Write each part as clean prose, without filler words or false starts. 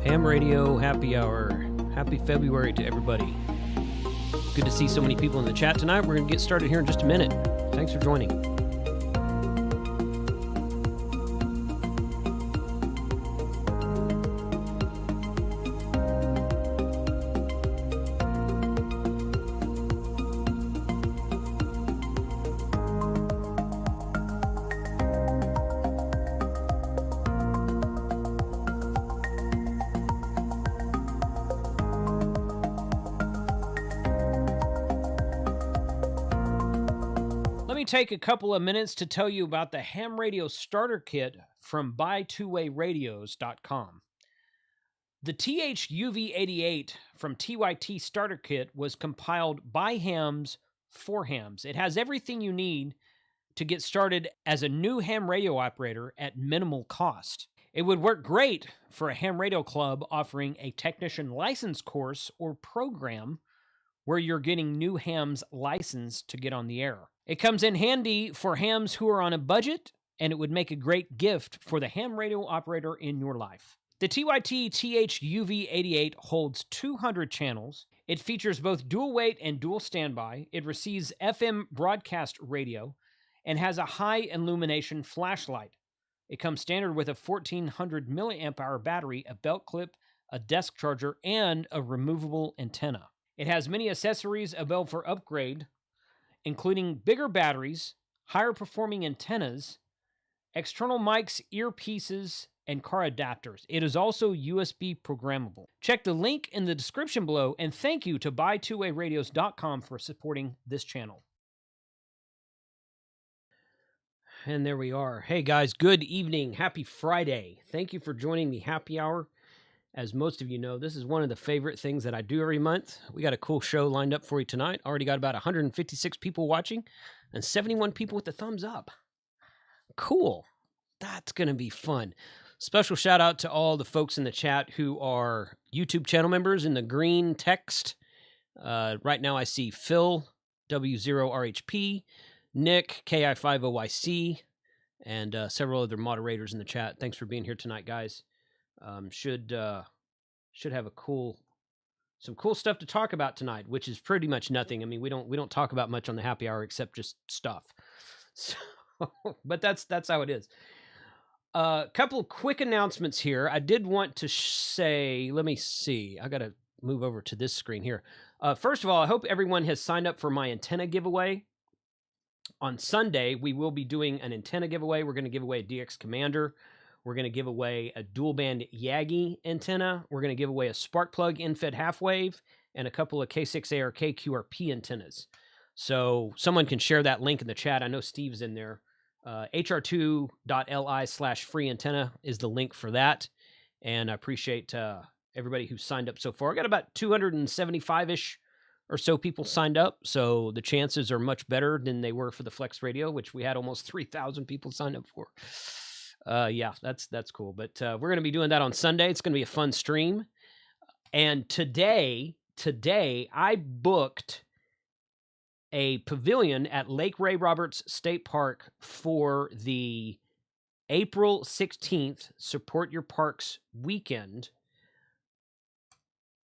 Ham Radio Happy Hour. Happy February to everybody. Good to see so many people in the chat tonight. We're going to get started here in just a minute. Thanks for joining. Take a couple of minutes to tell you about the Ham Radio Starter Kit from BuyTwoWayRadios.com. The THUV88 from TYT Starter Kit was compiled by hams for hams. It has everything you need to get started as a new ham radio operator at minimal cost. It would work great for a ham radio club offering a technician license course or program where you're getting new hams licensed to get on the air. It comes in handy for hams who are on a budget, and it would make a great gift for the ham radio operator in your life. The TYT THUV88 holds 200 channels. It features both dual weight and dual standby. It receives FM broadcast radio and has a high illumination flashlight. It comes standard with a 1400 milliamp hour battery, a belt clip, a desk charger, and a removable antenna. It has many accessories available for upgrade, including bigger batteries, higher performing antennas, external mics, earpieces, and car adapters. It is also USB programmable. Check the link in the description below, and thank you to BuyTwoWayRadios.com for supporting this channel. And there we are. Hey guys, good evening. Happy Friday. Thank you for joining the happy hour. As most of you know, this is one of the favorite things that I do every month. We got a cool show lined up for you tonight. Already got about 156 people watching and 71 people with the thumbs up. Cool. That's going to be fun. Special shout out to all the folks in the chat who are YouTube channel members in the green text. Right now I see Phil, W0RHP, Nick, KI50YC, and several other moderators in the chat. Thanks for being here tonight, guys. Should have some cool stuff to talk about tonight, which is pretty much nothing. I mean, we don't talk about much on the happy hour except just stuff. So, but that's how it is. A couple of quick announcements here. I did want to say, let me see. I got to move over to this screen here. First of all, I hope everyone has signed up for my antenna giveaway. On Sunday, we will be doing an antenna giveaway. We're going to give away a DX Commander. We're going to give away a dual band Yagi antenna. We're going to give away a spark plug in-fed half wave and a couple of K6ARK QRP antennas. So someone can share that link in the chat. I know Steve's in there. hr2.li/free antenna is the link for that. And I appreciate everybody who's signed up so far. I got about 275-ish or so people signed up. So the chances are much better than they were for the Flex Radio, which we had almost 3,000 people signed up for. Yeah, that's cool. But we're going to be doing that on Sunday. It's going to be a fun stream. And today I booked a pavilion at Lake Ray Roberts State Park for the April 16th Support Your Parks weekend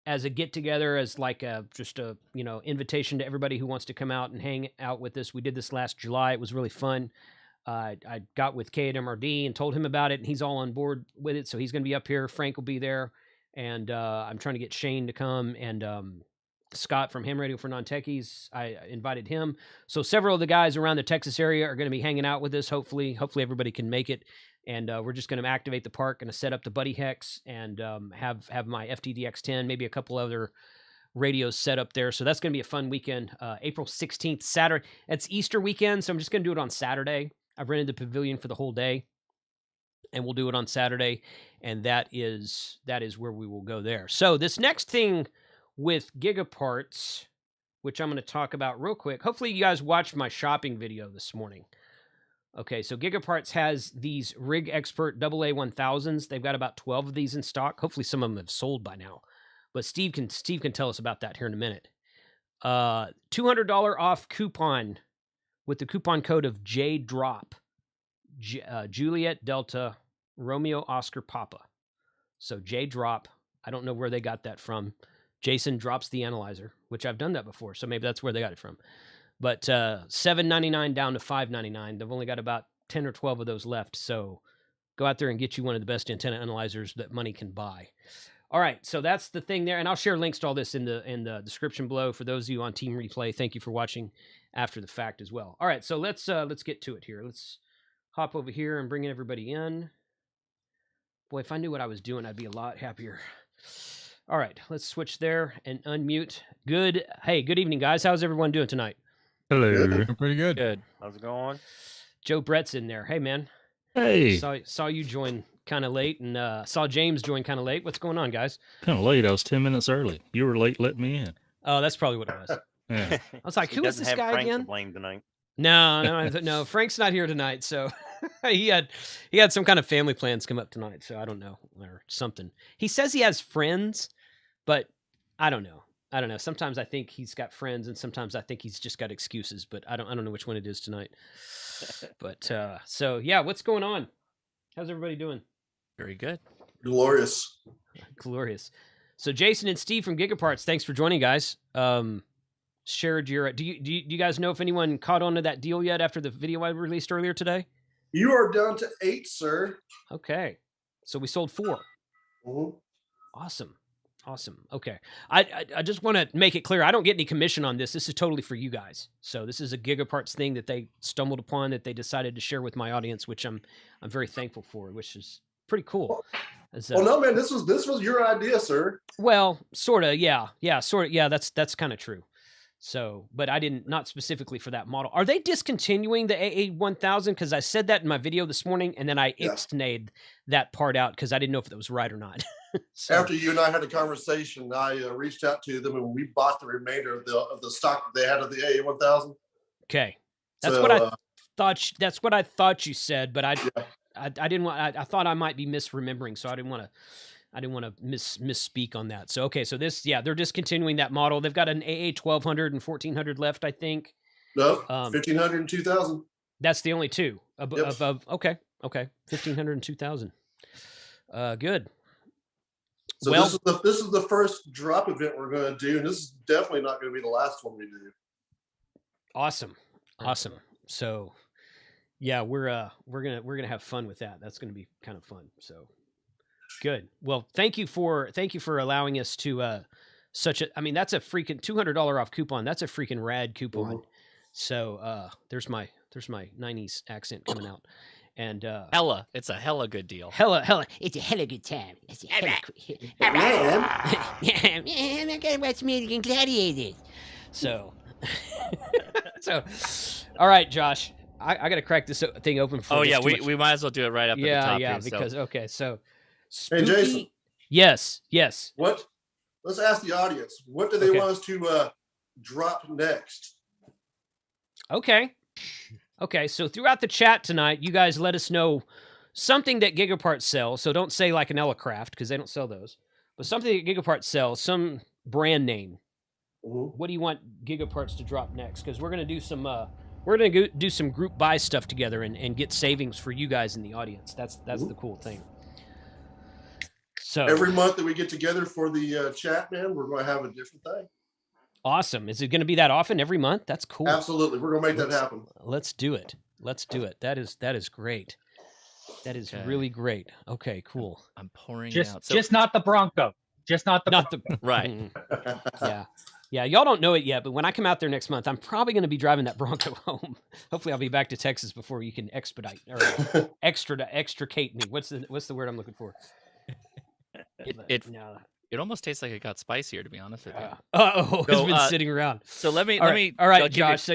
as a get-together, as like just a invitation to everybody who wants to come out and hang out with us. We did this last July. It was really fun. I got with K at MRD and told him about it, and he's all on board with it. So he's going to be up here. Frank will be there. And I'm trying to get Shane to come, and Scott from Ham Radio for Non-Techies. I invited him. So several of the guys around the Texas area are going to be hanging out with us. Hopefully everybody can make it. And we're just going to activate the park, going to set up the Buddy Hex, and have my FTDX10, maybe a couple other radios set up there. So that's going to be a fun weekend. April 16th, Saturday. It's Easter weekend, so I'm just going to do it on Saturday. I've rented the pavilion for the whole day, and we'll do it on Saturday, and that is where we will go there. So this next thing with Gigaparts, which I'm going to talk about real quick. Hopefully you guys watched my shopping video this morning. Okay, so Gigaparts has these Rig Expert AA1000s. They've got about 12 of these in stock. Hopefully some of them have sold by now, but Steve can tell us about that here in a minute. $200 off coupon with the coupon code of JDROP, Juliet Delta Romeo Oscar Papa. So JDROP I don't know where they got that from. Jason drops the analyzer, which I've done that before, so maybe that's where they got it from. But $7.99 down to $5.99. They've only got about 10 or 12 of those left, so go out there and get you one of the best antenna analyzers that money can buy. All right, so that's the thing there, and I'll share links to all this in the description below for those of you on Team Replay. Thank you for watching after the fact as well. All right, so let's get to it here. Let's hop over here and bring everybody in. Boy, if I knew what I was doing, I'd be a lot happier. All right, let's switch there and unmute. Good. Hey, good evening, guys. How's everyone doing tonight? Hello. Good. Pretty good. Good. How's it going? Joe Brett's in there. Hey, man. Hey. Saw you join kind of late, and saw James join kind of late. What's going on, guys? Kind of late. I was 10 minutes early. You were late letting me in. Oh, that's probably what it was. Yeah. I was like, who is this guy Frank again? To blame tonight. No. Frank's not here tonight, so he had some kind of family plans come up tonight, so I don't know, or something. He says he has friends, but I don't know. Sometimes I think he's got friends, and sometimes I think he's just got excuses. But I don't know which one it is tonight. But so yeah, what's going on? How's everybody doing? Very good. Glorious. Glorious. So Jason and Steve from Gigaparts, thanks for joining, guys. Shared your. Do you guys know if anyone caught on to that deal yet after the video I released earlier today? You are down to 8, sir. Okay, so we sold 4. Mhm. Awesome. Okay, I just want to make it clear, I don't get any commission on this. This is totally for you guys. So this is a Gigaparts thing that they stumbled upon, that they decided to share with my audience, which I'm very thankful for, which is pretty cool. Well, no, man, this was your idea, sir. Well, sort of, yeah, sort of, yeah. That's kind of true. So, but I didn't, not specifically for that model. Are they discontinuing the AA1000? Because I said that in my video this morning, and then I ixnayed that part out because I didn't know if that was right or not. So, after you and I had a conversation, I reached out to them and we bought the remainder of the stock that they had of the AA1000. Okay, that's what I thought. That's what I thought you said, but I didn't want. I thought I might be misremembering, so I didn't want to misspeak on that. So okay, so this, they're discontinuing that model. They've got an AA 1200 and 1400 left, I think. No, 1500 and 2000. That's the only two above. Okay, 1500 and 2000. Good. So well, this is the first drop event we're going to do, and this is definitely not going to be the last one we do. Awesome. So, yeah, we're gonna have fun with that. That's gonna be kind of fun. So, good. Well, thank you for allowing us to I mean, that's a freaking $200 off coupon. That's a freaking rad coupon. Mhm. So there's my 90s accent coming out. And Hella. It's a hella good deal. Hella. It's a hella good time. It's a hella I'm gonna watch American Gladiators. So all right, Josh. I gotta crack this thing open for we might as well do it right up at the top. Yeah, here, because okay, so Hey, Jason. Yes. What? Let's ask the audience. What do they want us to drop next? Okay, so throughout the chat tonight, you guys let us know something that Gigaparts sells. So don't say like an Elecraft, because they don't sell those. But something that Gigaparts sells, some brand name. Mhm. What do you want Gigaparts to drop next? Because we're gonna do some do some group buy stuff together and get savings for you guys in the audience. That's the cool thing. So Every month that we get together for the chat, man, we're going to have a different thing. awesome. Is it going to be that often every month? That's cool. Absolutely. We're going to make that happen. Let's do it. That is great. That is really great. Okay, cool. I'm pouring out. Just not the Bronco. Right. Yeah, y'all don't know it yet, but when I come out there next month, I'm probably going to be driving that Bronco home. Hopefully, I'll be back to Texas before you can expedite or extricate me. What's the word I'm looking for? It almost tastes like it got spicier, to be honest with you. It's been sitting around. So let me. All right, Josh. So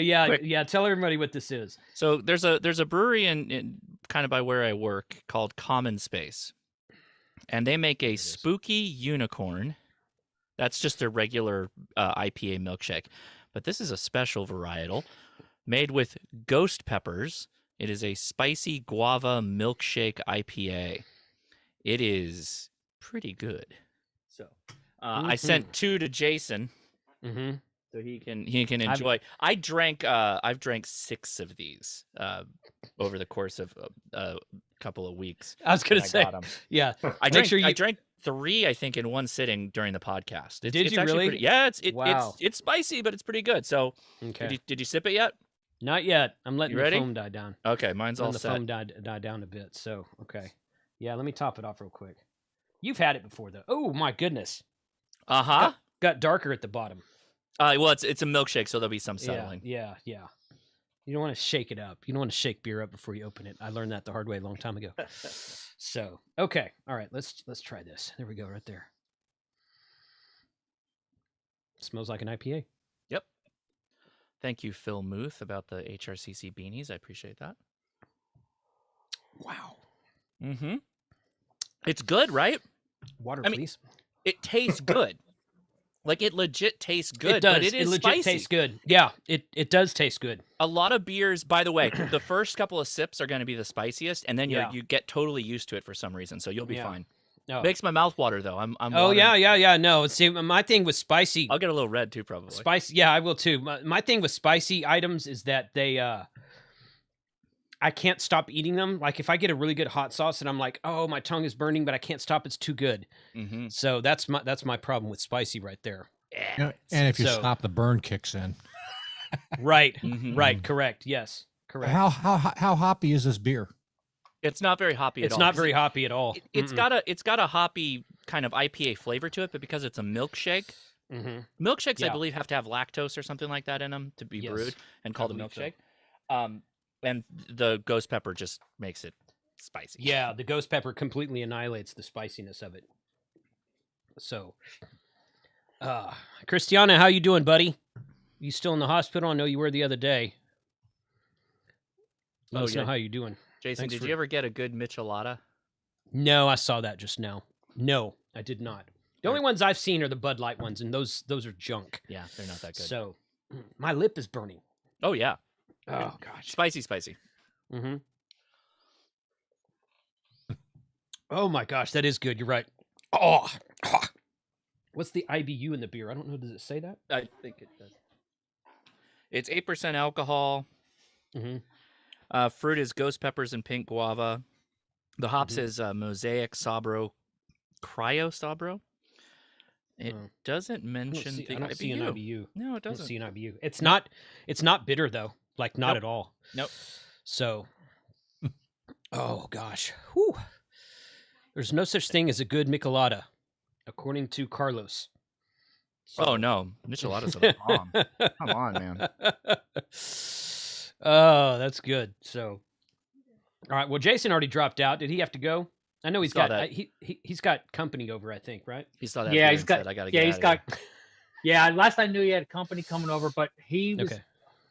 tell everybody what this is. So there's a brewery in kind of by where I work called Common Space, and they make a spooky unicorn. That's just their regular IPA milkshake, but this is a special varietal made with ghost peppers. It is a spicy guava milkshake IPA. It is pretty good. So I sent 2 to Jason, so he can enjoy. I've drank 6 of these over the course of a couple of weeks. I was gonna say, I drank 3, I think, in one sitting during the podcast. Did it's you actually really? Pretty, yeah, Wow. it's spicy, but it's pretty good. So, Okay. did you sip it yet? Not yet. I'm letting You the ready? foam die down. Okay, mine's all The set. foam die down a bit. So, okay. Yeah, let me top it off real quick. You've had it before, though. Oh, my goodness. Uh-huh. Got darker at the bottom. Well, it's a milkshake, so there'll be some settling. Yeah. You don't want to shake it up. You don't want to shake beer up before you open it. I learned that the hard way a long time ago. So, okay. All right, let's try this. There we go, right there. Smells like an IPA. Yep. Thank you, Phil Muth, about the HRCC beanies. I appreciate that. Wow. Mm-hmm. It's good, right? Water, I mean, please. It tastes good. Like, it legit tastes good. It does. But it is legit spicy. tastes good. Yeah, it does taste good. A lot of beers, by the way, the first couple of sips are going to be the spiciest, and then you get totally used to it for some reason, so you'll be fine. Oh. Makes my mouth water, though. I'm oh, watering. yeah. No, see, my thing with spicy... I'll get a little red, too, probably. Spicy, yeah, I will, too. My thing with spicy items is that they... I can't stop eating them. Like, if I get a really good hot sauce and I'm like, oh, my tongue is burning, but I can't stop, it's too good. Mm-hmm. So that's my problem with spicy right there. Yeah. And if you So- stop, the burn kicks in. Right, Mhm. right, correct, yes, correct. How hoppy is this beer? It's not very hoppy at all. It's not very hoppy at all. It's got a hoppy kind of IPA flavor to it, but because it's a milkshake, milkshakes I Yeah. believe have to have lactose or something like that in them to be Yes, brewed and called a believe so. milkshake. And the ghost pepper just makes it spicy. Yeah, the ghost pepper completely annihilates the spiciness of it. So, Christiana, how you doing, buddy? You still in the hospital? I know you were the other day. Let us know how you doing. Jason, Thanks did for- you ever get a good michelada? No, I saw that just now. No, I did not. The only ones I've seen are the Bud Light ones, and those are junk. Yeah, they're not that good. So, my lip is burning. Oh yeah, Oh gosh. spicy. Mm-hmm. Oh my gosh, that is good. You're right. Oh, what's the IBU in the beer? I don't know. Does it say that? I think it does. It's 8% alcohol. Mm-hmm. Fruit is ghost peppers and pink guava. The hops Mhm. is Mosaic, Sabro, Cryo Sabro. It Oh. doesn't I mention the don't see an IBU. IBU. No, it I don't doesn't. see an IBU. It's not bitter though. Like not Nope. at all. Nope. So, oh gosh, whew. There's no such thing as a good michelada, according to Carlos. Oh no, micheladas are the bomb. Come on, man. Oh, that's good. So, all right. Well, Jason already dropped out. Did he have to go? I know he's Saw got that. he's got company over. I think, right? He saw that. Yeah, beer he's and got. said, I gotta Yeah, get he's out got. of here." Yeah, last I knew he had company coming over, but he was. Okay.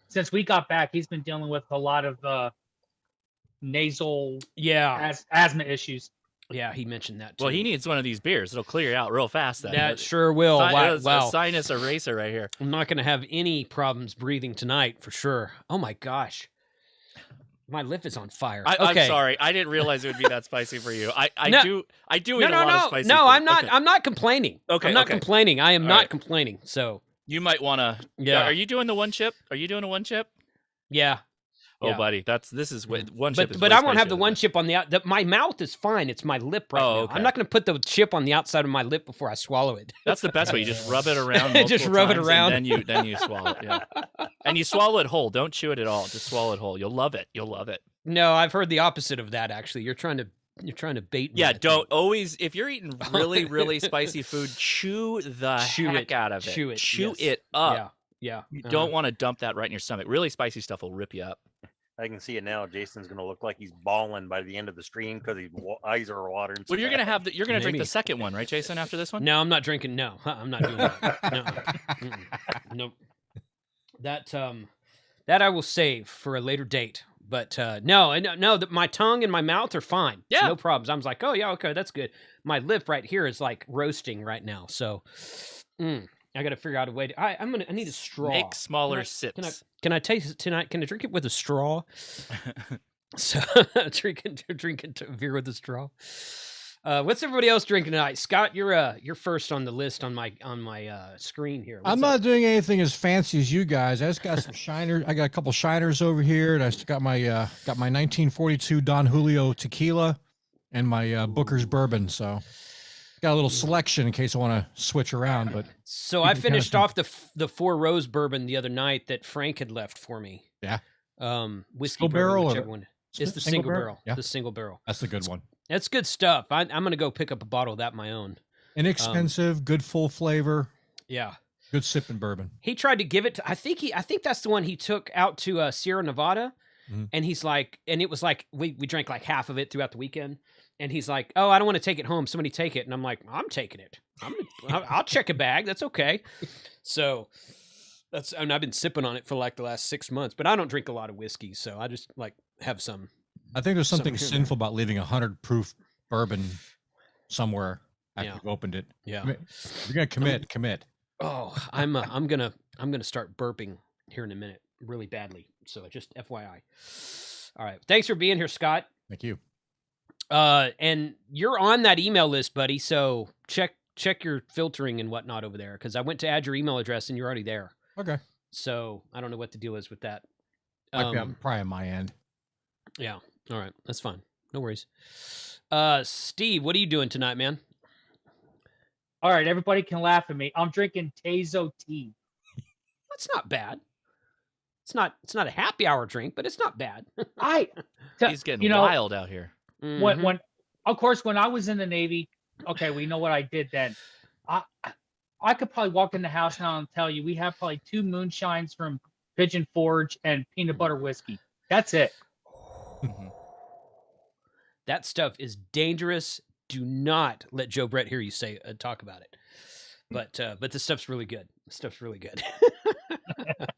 Since we got back, he's been dealing with a lot of nasal Yeah. asthma issues. Yeah, he mentioned that too. Well, he needs one of these beers. It'll clear you out real fast. Then. that sure will. Wow. A sinus eraser right here. I'm not going to have any problems breathing tonight for sure. Oh my gosh. My lip is on fire. Okay. I'm sorry. I didn't realize it would be that spicy for you. I No. do No, eat a lot of spicy no, food. I'm not. Okay. I'm not complaining. Okay, I'm not okay. complaining. I am All not right. complaining. So You might want to. yeah, Are you doing the one chip? Are you doing a one chip? yeah. Oh, Yeah. buddy, this is one chip. But is but way I won't have spicier the than one that. chip on the out. My mouth is fine. It's my lip right Oh, now. okay. I'm not going to put the chip on the outside of my lip before I swallow it. That's the best way. You just rub it around. Just multiple rub it times, around. and then you swallow it. Yeah, and you swallow it whole. Don't chew it at all. Just swallow it whole. You'll love it. You'll love it. No, I've heard the opposite of that. Actually, you're trying to bait me. Yeah, I think. don't always. If you're eating really spicy food, chew the Chew heck it. out of it. Chew it, Chew yes. it up. Yeah, yeah. You don't want to dump that right in your stomach. Really spicy stuff will rip you up. I can see it now. Jason's gonna look like he's bawling by the end of the stream because his eyes are watering. so Well, you're gonna bad. have you're gonna drink Maybe. the second one, right, Jason? After this one. No, I'm not drinking. No, I'm not doing that. No, nope. That I will save for a later date. But no, that my tongue and my mouth are fine. Yeah. No problems. I was like, oh yeah, okay, that's good. My lip right here is like roasting right now. So, I got to figure out a way to. I need a straw. Make smaller Can I- sips. Can I taste it tonight? Can I drink it with a straw? So drinking beer with a straw. What's everybody else drinking tonight? Scott, you're first on the list on my screen here. I'm What's not up? doing anything as fancy as you guys. I just got some shiners. I got a couple shiners over here, and I just got my 1942 Don Julio tequila and my Booker's bourbon. So got a little selection in case I want to switch around. But So You I can kinda finished see- off the 4 Rose bourbon the other night that Frank had left for me. Yeah. Whiskey Single bourbon, barrel or whichever one. It's the single barrel. Yeah, The single barrel. that's the good one. That's good stuff. I'm gonna go pick up a bottle of that my own. Inexpensive, good full flavor, Yeah. good sipping bourbon. He tried to give it to I think that's the one he took out to Sierra Nevada. Mhm. And he's like, and it was like we drank like half of it throughout the weekend. And he's like, "Oh, I don't want to take it home. Somebody take it." And I'm like, "I'm taking it. I'll check a bag. That's okay." So and I've been sipping on it for like the last 6 months, but I don't drink a lot of whiskey, so I just like have some. I think there's something Something here and sinful about leaving 100 proof bourbon somewhere after Yeah. you've opened it. Yeah. If you're gonna commit. Oh, I'm gonna start burping here in a minute, really badly. So just FYI. All right. Thanks for being here, Scott. Thank you. And you're on that email list, buddy. So check your filtering and whatnot over there, because I went to add your email address and you're already there. Okay. So I don't know what the deal is with that. Might be probably on my end. Yeah. All right. That's fine. No worries. Steve, what are you doing tonight, man? All right, everybody can laugh at me. I'm drinking Tazo tea. That's not bad. It's not a happy hour drink, but it's not bad. He's getting wild out here. Mhm. When of course when I was in the Navy, okay, we know what I did then. I could probably walk in the house now and tell you we have probably 2 moonshines from Pigeon Forge and peanut butter whiskey. That's it. That stuff is dangerous. Do not let Joe Brett hear you say talk about it. But this stuff's really good. This stuff's really good.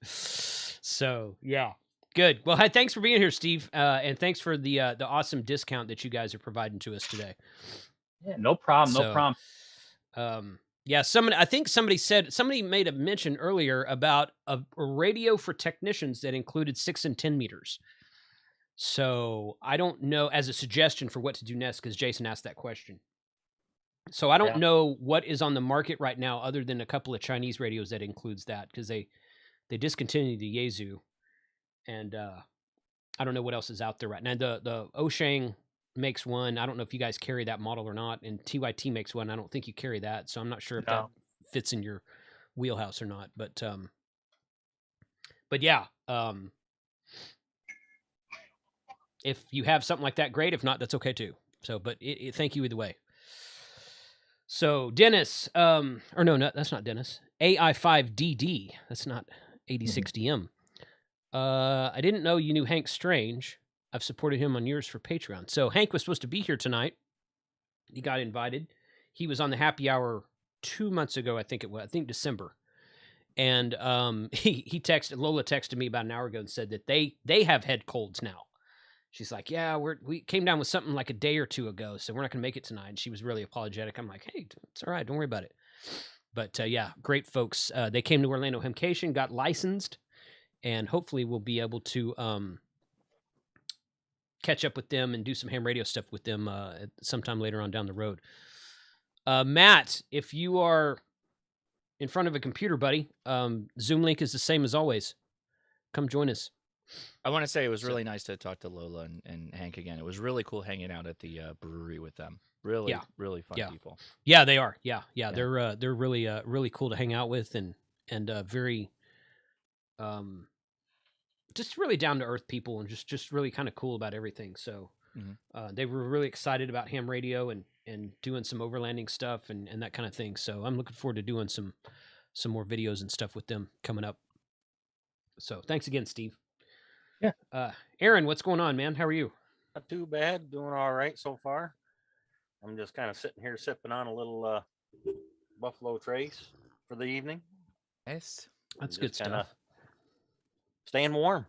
So yeah, good. Well, hey, thanks for being here, Steve, and thanks for the awesome discount that you guys are providing to us today. Yeah, no problem. So, No problem. Yeah, I think somebody made a mention earlier about a radio for technicians that included 6 and 10 meters. So I don't know, as a suggestion for what to do next, because Jason asked that question. So I don't know what is on the market right now, other than a couple of Chinese radios that includes that, because they discontinued the Yaesu, and I don't know what else is out there right now. The Oshang makes one. I don't know if you guys carry that model or not, and TYT makes one. I don't think you carry that, so I'm not sure if that fits in your wheelhouse or not. But yeah, if you have something like that, great. If not, that's okay too. So, but thank you either way. So Dennis, or no, that's not Dennis. AI5DD. That's not 8060M. I didn't know you knew Hank Strange. I've supported him on yours for Patreon. So Hank was supposed to be here tonight. He got invited. He was on the happy hour 2 months ago, I think it was. I think December. And Lola texted me about an hour ago and said that they have head colds now. She's like, yeah, we came down with something like a day or two ago, so we're not going to make it tonight. And she was really apologetic. I'm like, hey, it's all right. Don't worry about it. But yeah, great folks. They came to Orlando Hamcation, got licensed, and hopefully we'll be able to catch up with them and do some ham radio stuff with them sometime later on down the road. Matt, if you are in front of a computer, buddy, Zoom link is the same as always. Come join us. I want to say it was really nice to talk to Lola and Hank again. It was really cool hanging out at the brewery with them. Really, really fun people. Yeah, they are. Yeah. They're really really cool to hang out with, and very just really down to earth people, and just really kind of cool about everything. So they were really excited about ham radio and doing some overlanding stuff and that kind of thing. So I'm looking forward to doing some more videos and stuff with them coming up. So thanks again, Steve. Yeah. Aaron, what's going on, man? How are you? Not too bad. Doing all right so far. I'm just kind of sitting here sipping on a little Buffalo Trace for the evening. Nice. That's good stuff. Staying warm.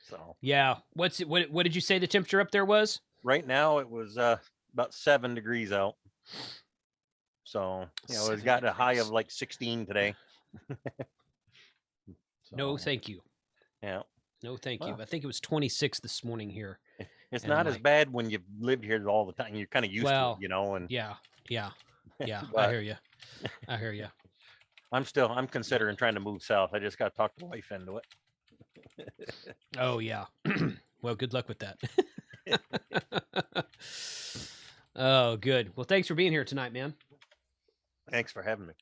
So yeah. What did you say the temperature up there was? Right now it was about 7 degrees out. So it's got a high of like 16 today. No, thank you. Yeah. No, thank you. I think it was 26 this morning here. It's not as bad when you've lived here all the time. You're kind of used to it, and yeah. But I hear you. I'm considering trying to move south. I just got to talk the wife into it. Oh yeah. Well, good luck with that. Oh, good. Well, thanks for being here tonight, man. Thanks for having me.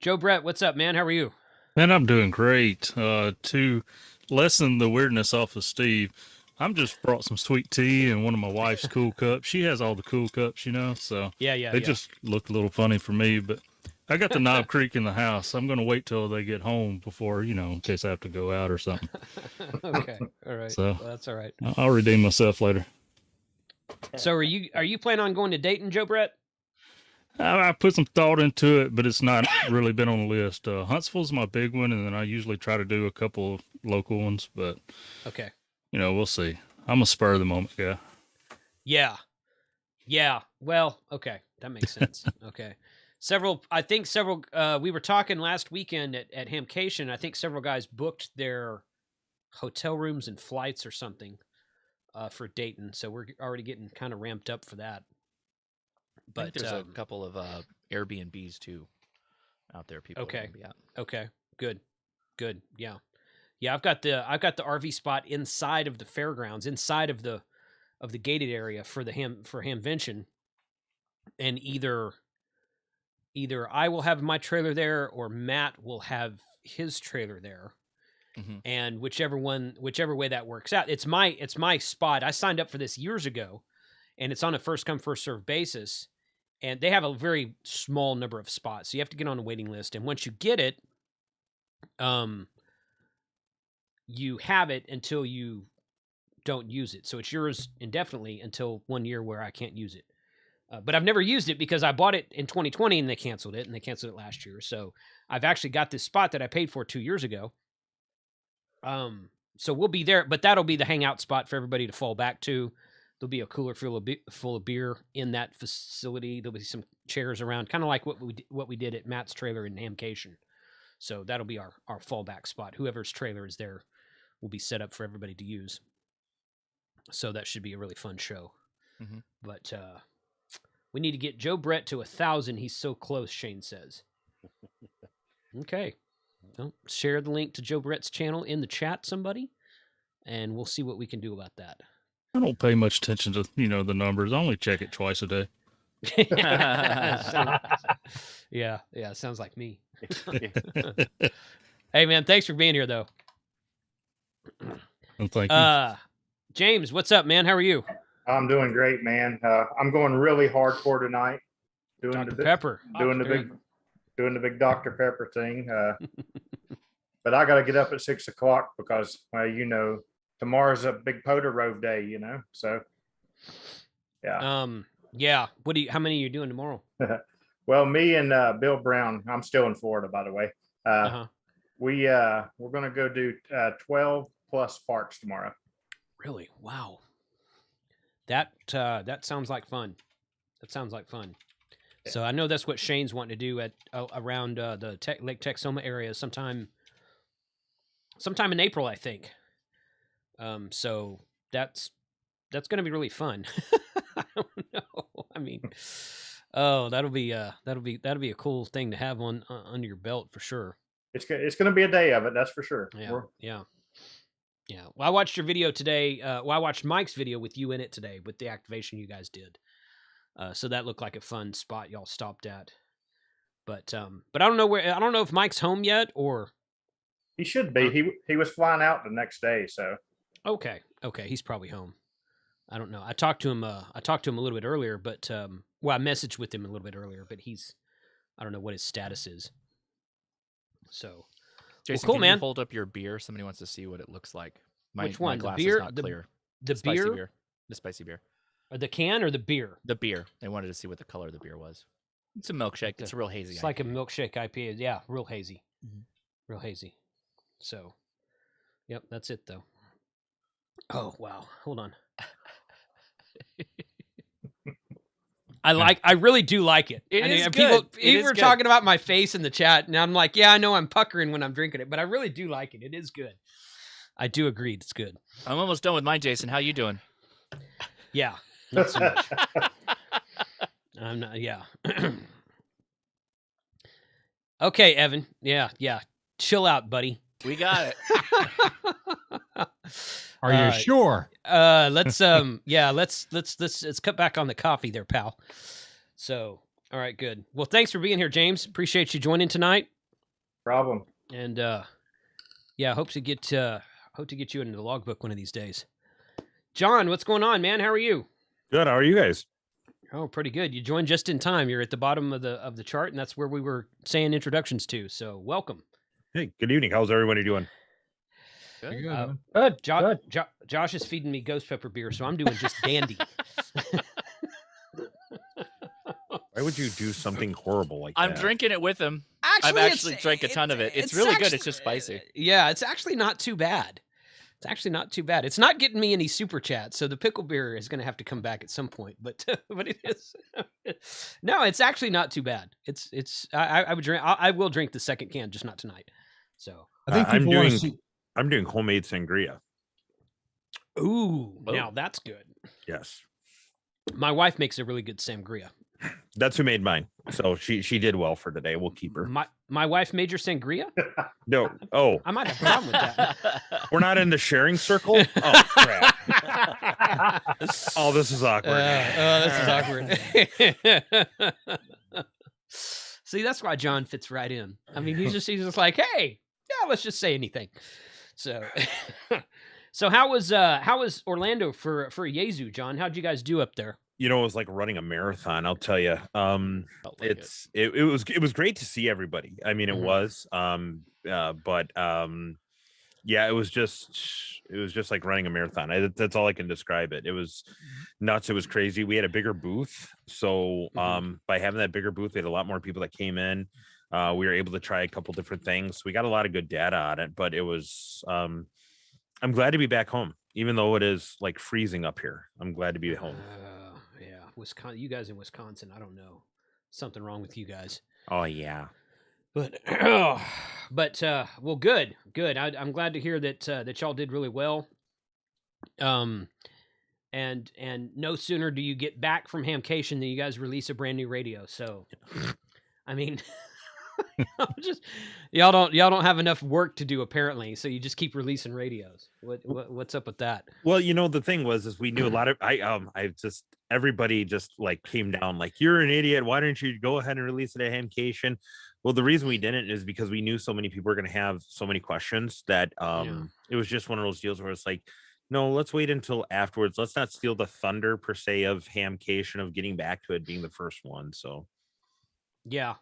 Joe Brett, what's up, man? How are you? Man, I'm doing great. To lessen the weirdness off of Steve, I'm just brought some sweet tea and one of my wife's cool cups. She has all the cool cups, so Yeah. they just looked a little funny for me. But I got the Knob Creek in the house. I'm going to wait till they get home before, in case I have to go out or something. Okay, all right. So Well, that's all right. I'll redeem myself later. So, are you planning on going to Dayton, Joe Brett? I put some thought into it, but it's not really been on the list. Huntsville's my big one, and then I usually try to do a couple of local ones, but Okay. we'll see. I'm a spur of the moment guy. Yeah. Well, okay, that makes sense. Okay. I think several, we were talking last weekend at Hamcation. I think several guys booked their hotel rooms and flights or something for Dayton. So we're already getting kind of ramped up for that. I think But there's a couple of Airbnbs too out there. People are Okay. gonna be at. Okay. Good. Yeah. I've got the RV spot inside of the fairgrounds, inside of the gated area for Hamvention, and either I will have my trailer there or Matt will have his trailer there, and whichever way that works out, it's my spot. I signed up for this years ago, and it's on a first come first served basis, and they have a very small number of spots, so you have to get on a waiting list, and once you get it, you have it until you don't use it. So it's yours indefinitely until 1 year where I can't use it. But I've never used it because I bought it in 2020 and they canceled it last year. So I've actually got this spot that I paid for 2 years ago. So we'll be there, but that'll be the hangout spot for everybody to fall back to. There'll be a cooler full of beer in that facility. There'll be some chairs around, kind of like what we did at Matt's trailer in Hamcation. So that'll be our fallback spot. Whoever's trailer is there will be set up for everybody to use. So that should be a really fun show. But we need to get Joe Brett to 1,000. He's so close, Shane says. Okay. Well, share the link to Joe Brett's channel in the chat, somebody, and we'll see what we can do about that. I don't pay much attention to, the numbers. I only check it twice a day. Yeah, sounds like me. Hey, man, thanks for being here, though. Well, thank you. James, what's up, man? How are you? I'm doing great, man. I'm going really hardcore tonight. Doing Dr. the Pepper. doing the big Dr. Pepper thing. But I got to get up at 6 o'clock because, tomorrow's a big Poda Rove day. So yeah. Yeah. How many are you doing tomorrow? Well, me and Bill Brown. I'm still in Florida, by the way. We're gonna go do 12 plus parks tomorrow. Really? Wow. That sounds like fun. Yeah. So I know that's what Shane's wanting to do at around the Lake Texoma area sometime in April, I think. So that's going to be really fun. I don't know. I mean, that'll be a cool thing to have on under your belt for sure. It's going to be a day of it, that's for sure. Yeah. Well, I watched your video today. I watched Mike's video with you in it today with the activation you guys did. So that looked like a fun spot y'all stopped at. But I don't know I don't know if Mike's home yet or he should be. He was flying out the next day, so. Okay, he's probably home. I don't know. I talked to him a little bit earlier, but I messaged with him a little bit earlier, but I don't know what his status is. So, Jason, cool, can man. You hold up your beer. Somebody wants to see what it looks like. Which one? My glass The beer? is not clear. The spicy beer? The spicy beer. Or the can or the beer? The beer. They wanted to see what the color of the beer was. It's a milkshake. It's a real hazy. It's like a milkshake IPA. Yeah, real hazy. Real hazy. So, yep, that's it though. Oh, wow. Hold on. I really do like it. It I mean, is people good. It is were good. talking about my face in the chat, and I'm like, yeah, I know I'm puckering when I'm drinking it, but I really do like it. It is good. I do agree. It's good. I'm almost done with mine, Jason. How you doing? Yeah, not so much. I'm not. Yeah. Okay, Evan. Yeah. Chill out, buddy. We got it. Are you sure? Let's let's cut back on the coffee there, pal. So, all right, good. Well, thanks for being here, James. Appreciate you joining tonight. Problem. And yeah, hope to get you into the logbook one of these days. John, what's going on, man? How are you? Good. How are you guys? Oh, pretty good. You joined just in time. You're at the bottom of the chart, and that's where we were saying introductions to. So, welcome. Hey, good evening. How's everybody doing? Good. Good. Josh is feeding me ghost pepper beer, so I'm doing just dandy. Why would you do something horrible like I'm that? drinking it with him. Actually, I've actually drank a ton of it. It's really good. It's just spicy. Yeah, it's actually not too bad. It's actually not too bad. It's not getting me any super chats, so the pickle beer is going to have to come back at some point. But but it is. No, it's actually not too bad. I would drink. I will drink the second can, just not tonight. So I think I'm people want to doing see. I'm doing homemade sangria. ooh, now that's good. Yes. My wife makes a really good sangria. That's who made mine. So she did well for today. We'll keep her. My wife made your sangria. No. Oh, I might have a problem with that. we're not in the sharing circle? Oh crap. Oh, this is awkward. This is awkward. See, that's why John fits right in. I mean, he's just like, hey, yeah, let's just say anything. So, so how was Orlando for Yaesu, John? How'd you guys do up there? You know, it was like running a marathon, I'll tell you. It was great to see everybody. I mean, it Mhm. was. Yeah, it was just like running a marathon. That's all I can describe it. It was nuts. It was crazy. We had a bigger booth, so by having that bigger booth, we had a lot more people that came in. We were able to try a couple different things. We got a lot of good data on it, but it was. I'm glad to be back home, even though it is like freezing up here. I'm glad to be home. Yeah, Wisconsin. You guys in Wisconsin, I don't know, something wrong with you guys. Oh yeah. But well, good. I'm glad to hear that y'all did really well. And no sooner do you get back from Hamcation than you guys release a brand new radio. So, I mean, y'all don't have enough work to do apparently. So you just keep releasing radios. What's up with that? Well, you know, the thing was we knew a lot of everybody just like came down like, you're an idiot. Why don't you go ahead and release it at Hamcation? Well, the reason we didn't is because we knew so many people were going to have so many questions that it was just one of those deals where it's like, no, let's wait until afterwards. Let's not steal the thunder per se of Hamcation of getting back to it being the first one. So Yeah.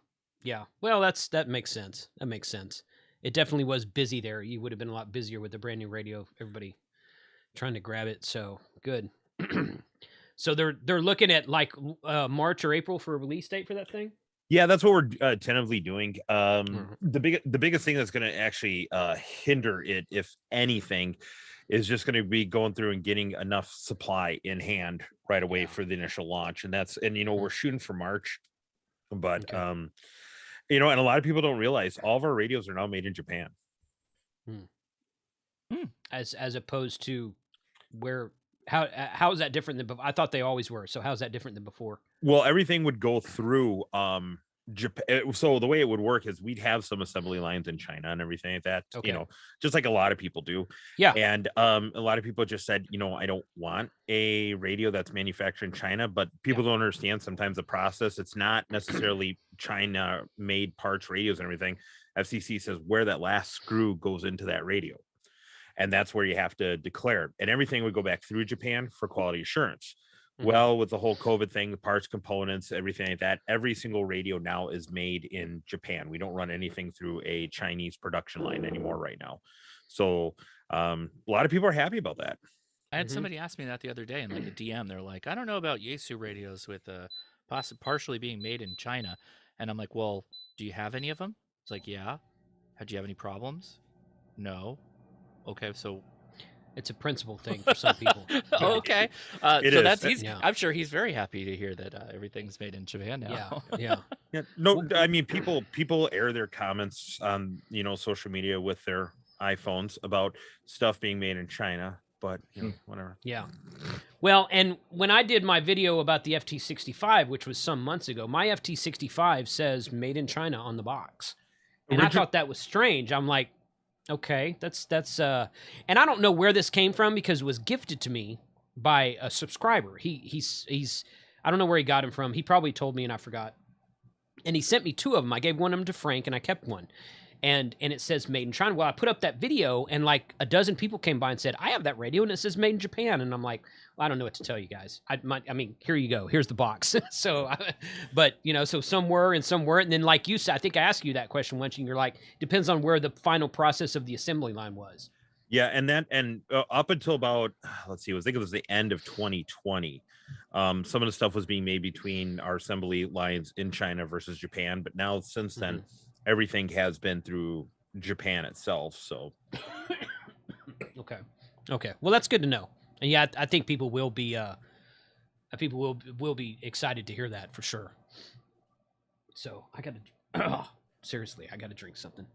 Well, that makes sense. That makes sense. It definitely was busy there. You would have been a lot busier with the brand new radio. Everybody trying to grab it. So good. So they're looking at like March or April for a release date for that thing. yeah, that's what we're tentatively doing. The biggest thing that's going to actually hinder it, if anything, is just going to be going through and getting enough supply in hand right away for the initial launch. And we're shooting for March, but and a lot of people don't realize all of our radios are now made in Japan. As opposed to how is that different than before? I thought they always were. So how's that different than before? Well, everything would go through Japan. So the way it would work is we'd have some assembly lines in China and everything like that, just like a lot of people do. Yeah. And a lot of people just said, I don't want a radio that's manufactured in China, but people don't understand sometimes the process. It's not necessarily China made parts, radios and everything. FCC says where that last screw goes into that radio. And that's where you have to declare it. And everything would go back through Japan for quality assurance. Well, with the whole COVID thing, the parts, components, everything like that, every single radio now is made in Japan. We don't run anything through a Chinese production line anymore right now. So a lot of people are happy about that. I had somebody ask me that the other day in like a DM. They're like, I don't know about Yaesu radios with partially being made in China. And I'm like, well, do you have any of them? It's like, yeah. Do you have any problems? No. Okay, so it's a principle thing for some people. Okay. It so is. that's I'm sure he's very happy to hear that everything's made in Japan now. Yeah. No, I mean people air their comments on social media with their iPhones about stuff being made in China, but whatever. Yeah. Well, and when I did my video about the FT65, which was some months ago, my FT65 says made in China on the box. And I thought that was strange. I'm like, Okay, that's and I don't know where this came from because it was gifted to me by a subscriber. He's I don't know where he got him from. He probably told me and I forgot. And he sent me 2 of them. I gave one of them to Frank and I kept one. And it says made in China. Well, I put up that video and like a dozen people came by and said, I have that radio and it says made in Japan. And I'm like, well, I don't know what to tell you guys. I mean, here you go. Here's the box. So, but you know, so some were and some weren't. And then like you said, I think I asked you that question once and you're like, depends on where the final process of the assembly line was. Yeah, and up until about let's see, I think it was the end of 2020. Some of the stuff was being made between our assembly lines in China versus Japan, but now since then, everything has been through Japan itself. So, okay, well that's good to know. And yeah, I think people will be will be excited to hear that for sure. So I gotta seriously, I gotta drink something.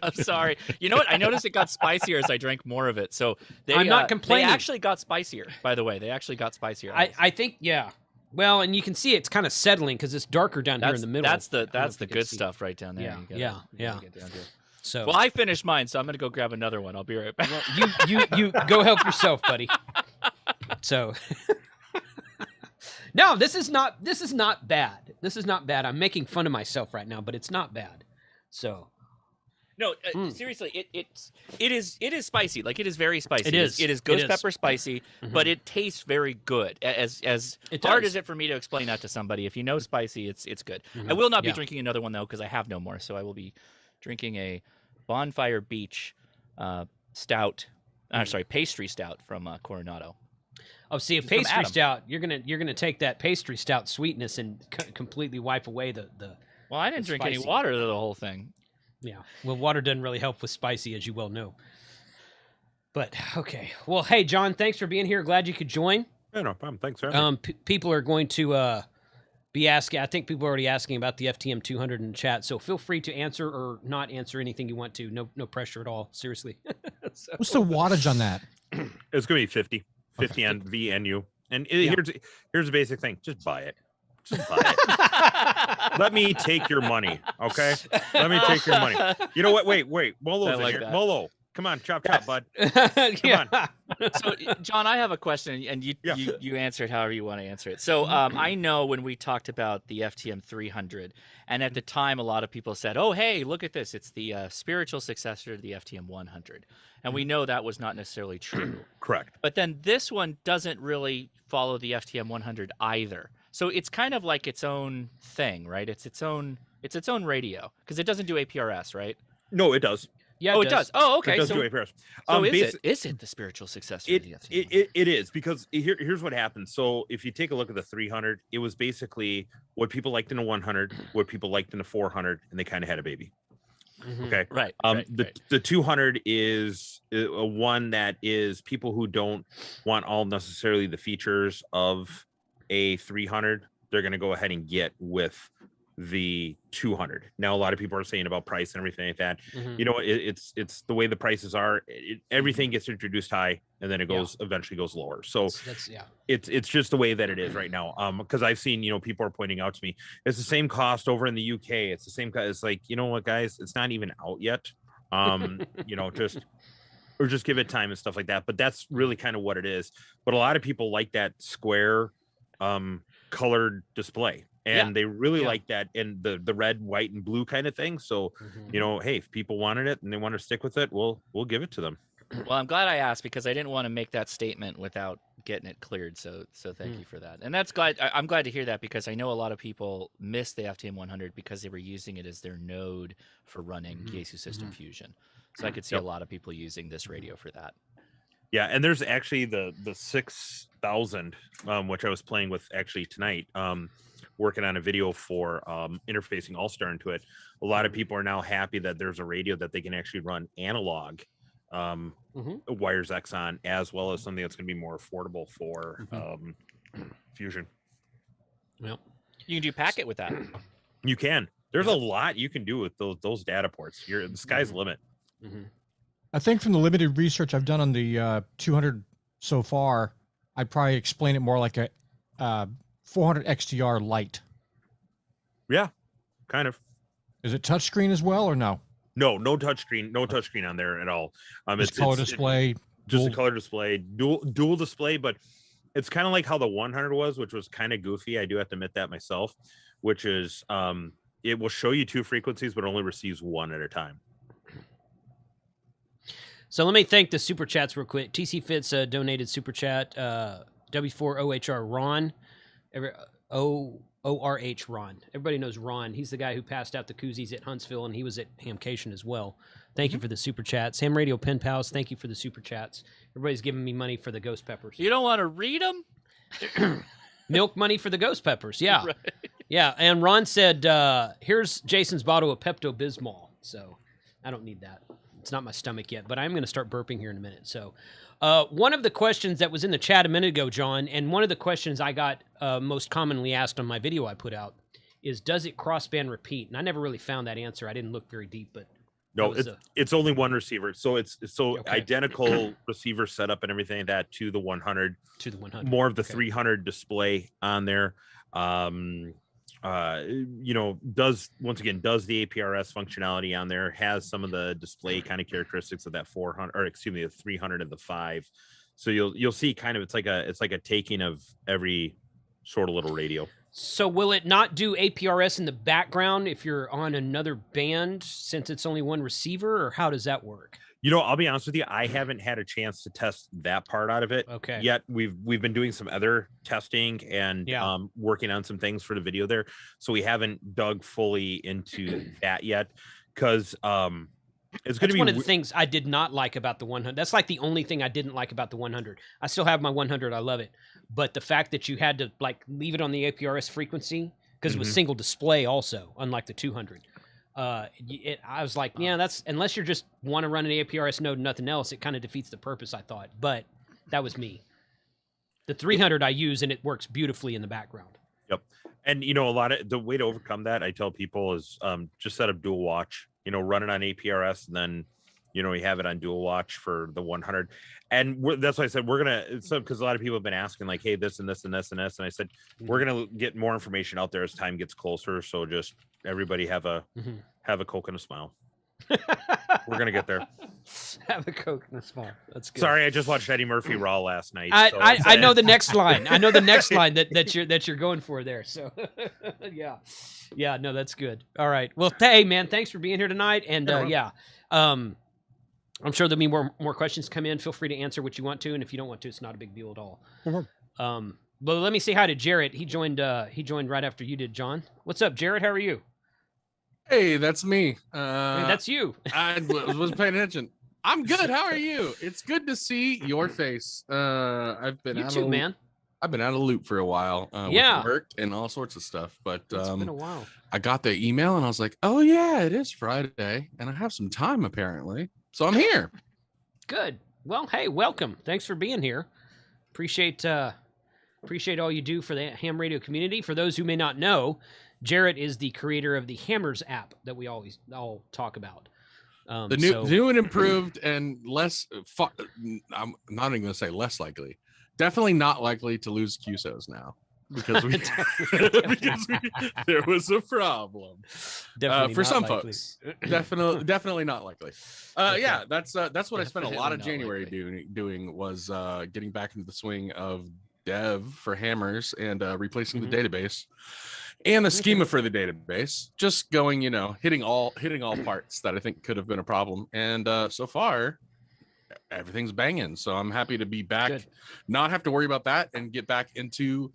I'm sorry. You know what? I noticed it got spicier as I drank more of it. So I'm not complaining. They actually got spicier, by the way. They actually got spicier. I think, yeah. Well, and you can see it's kind of settling because it's darker down here in the middle. That's the good stuff right down there. Yeah. So well, I finished mine, so I'm gonna go grab another one. I'll be right back. Well, you go help yourself, buddy. So no, this is not bad. This is not bad. I'm making fun of myself right now, but it's not bad. So no, seriously, it is spicy. Like it is very spicy. It is ghost pepper spicy, but it tastes very good. As hard as it for me to explain that to somebody, if you know spicy, it's good. I will not be drinking another one though because I have no more. So I will be drinking a Bonfire Beach stout. Pastry stout from Coronado. Oh, see, a pastry stout, you're gonna take that pastry stout sweetness and completely wipe away the. Well, I didn't drink any water to the whole thing. Yeah, well, water doesn't really help with spicy, as you well know. But okay, well, hey, John, thanks for being here. Glad you could join. Yeah, no problem. Thanks for having me. People are going to be asking. I think people are already asking about the FTM 200 in the chat. So feel free to answer or not answer anything you want to. No pressure at all. Seriously. So, what's the wattage on that? It's going to be 50 on VNU. And here's the basic thing. Just buy it. Just buy it. Let me take your money. Okay. Let me take your money. You know what? Wait. Molo's in here. Molo. Come on, chop, bud. Come on. So, John, I have a question, and you answer it however you want to answer it. So, I know when we talked about the FTM 300, and at the time, a lot of people said, "Oh, hey, look at this! It's the spiritual successor to the FTM 100," and we know that was not necessarily true. Correct. But then this one doesn't really follow the FTM 100 either. So it's kind of like its own thing, right? It's its own radio because it doesn't do APRS, right? No, it does. Yeah, it does. Oh, okay. It does do APRS. So is it the spiritual successor of the FTM? It is, because here's what happens. So if you take a look at the 300, it was basically what people liked in a 100, what people liked in a 400, and they kind of had a baby. Okay. Right. The 200 is a one that is people who don't want all necessarily the features of a 300. They're going to go ahead and get with the 200. Now a lot of people are saying about price and everything like that. You know, it's the way the prices are. Everything gets introduced high and then it goes eventually goes lower. So it's just the way that it is right now. Because I've seen, people are pointing out to me it's the same cost over in the UK. It's the same. It's like, you know what, guys, it's not even out yet. Just give it time and stuff like that. But that's really kind of what it is. But a lot of people like that square colored display. And they really like that in the red, white, and blue kind of thing. So, hey, if people wanted it and they want to stick with it, we'll give it to them. Well, I'm glad I asked because I didn't want to make that statement without getting it cleared. So thank you for that. And I'm glad to hear that because I know a lot of people missed the FTM 100 because they were using it as their node for running Yaesu System Fusion. So I could see a lot of people using this radio for that. Yeah, and there's actually the 6000, which I was playing with actually tonight. Working on a video for interfacing All-Star into it. A lot of people are now happy that there's a radio that they can actually run analog wires X on, as well as something that's going to be more affordable for Fusion. Well, you can do packet with that. You can. There's a lot you can do with those data ports. The sky's the limit. I think from the limited research I've done on the 200 so far, I'd probably explain it more like a 400 XTR Lite. Yeah, kind of. Is it touchscreen as well or no? No touchscreen, no touchscreen on there at all. It's color display. Just a dual- color display, dual display, but it's kind of like how the 100 was, which was kind of goofy. I do have to admit that myself, which is it will show you 2 frequencies, but only receives 1 at a time. So let me thank the super chats real quick. TC Fitz donated super chat. W4OHR Ron, ORH Ron. Everybody knows Ron. He's the guy who passed out the koozies at Huntsville, and he was at Hamcation as well. Thank you for the super chats. Ham Radio Pen Pals, thank you for the super chats. Everybody's giving me money for the ghost peppers. You don't want to read them? Milk money for the ghost peppers. Yeah. Right. Yeah. And Ron said, here's Jason's bottle of Pepto-Bismol. So I don't need that. It's not my stomach yet, but I'm going to start burping here in a minute. So one of the questions that was in the chat a minute ago, John, and one of the questions I got most commonly asked on my video I put out is, does it crossband repeat? And I never really found that answer. I didn't look very deep, but no, it's only one receiver. So it's Okay. identical receiver setup and everything like that to the 100. To the 100. More of the Okay. 300 display on there. Does the APRS functionality on there, has some of the display kind of characteristics of that 400, or excuse me, the 300 and the 5. So you'll see kind of it's like a taking of every sort of little radio. So will it not do APRS in the background if you're on another band, since it's only one receiver, or how does that work? I'll be honest with you, I haven't had a chance to test that part out of it Okay. yet. We've been doing some other testing and Yeah. working on some things for the video there. So we haven't dug fully into that yet, because it's going to That's be one of the things I did not like about the 100. That's like the only thing I didn't like about the 100. I still have my 100. I love it. But the fact that you had to like leave it on the APRS frequency, because it was single display also, unlike the 200. I was like, yeah, that's, unless you're just want to run an APRS node and nothing else, it kind of defeats the purpose, I thought. But that was me. The 300 I use, and it works beautifully in the background. Yep. And a lot of the way to overcome that, I tell people, is just set up dual watch, run it on APRS, and then you have it on dual watch for the 100. And that's why I said we're gonna, because a lot of people have been asking like, hey, this and this and this and this, and I said we're gonna get more information out there as time gets closer. So just everybody have a Coke and a smile. We're gonna get there. Have a Coke and a smile. That's good. Sorry, I just watched Eddie Murphy Raw last night. I know the next line. I know the next line that you're going for there. So yeah, no, that's good. All right. Well, hey man, thanks for being here tonight. And I'm sure there'll be more questions come in. Feel free to answer what you want to, and if you don't want to, it's not a big deal at all. But let me say hi to Jarrett. He joined right after you did, John. What's up, Jarrett? How are you? Hey, that's me. Hey, that's you. I wasn't paying attention. I'm good. How are you? It's good to see your face. I've been You too, man. I've been out of the loop for a while. Yeah. With work and all sorts of stuff. But It's been a while. I got the email and I was like, oh yeah, it is Friday, and I have some time apparently, so I'm here. Good. Well, hey, welcome. Thanks for being here. Appreciate all you do for the ham radio community. For those who may not know, Jarrett is the creator of the Hammers app that we all talk about. The new and improved and less. I'm not even going to say less likely. Definitely not likely to lose QSOs now because there was a problem. Definitely for not some likely. folks. Definitely not likely. Okay. Yeah, that's what I spent a lot of Definitely not January doing was getting back into the swing of dev for Hammers and replacing the database and the schema for the database. Just going, hitting all parts that I think could have been a problem. And so far, everything's banging. So I'm happy to be back, not have to worry about that, and get back into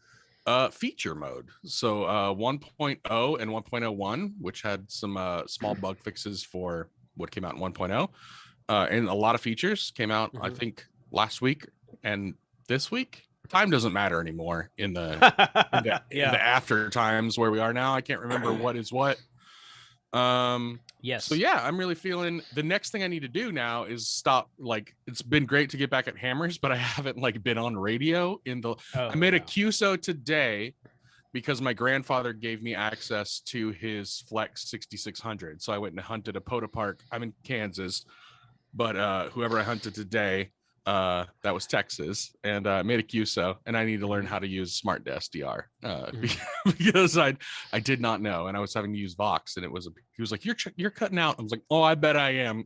feature mode. So 1.0 and 1.01, which had some small bug fixes for what came out in 1.0, and a lot of features came out, I think, last week and this week. Time doesn't matter anymore in the in the after times where we are now. I can't remember what is what. Yes. So yeah, I'm really feeling the next thing I need to do now is stop. Like, it's been great to get back at Hammers, but I haven't been on radio I made a QSO today because my grandfather gave me access to his Flex 6600. So I went and hunted a POTA park. I'm in Kansas, but whoever I hunted today, that was Texas, and I made a QSO, and I need to learn how to use Smart SDR. because I did not know, and I was having to use Vox, and he was like, you're cutting out. I was like, oh, I bet I am.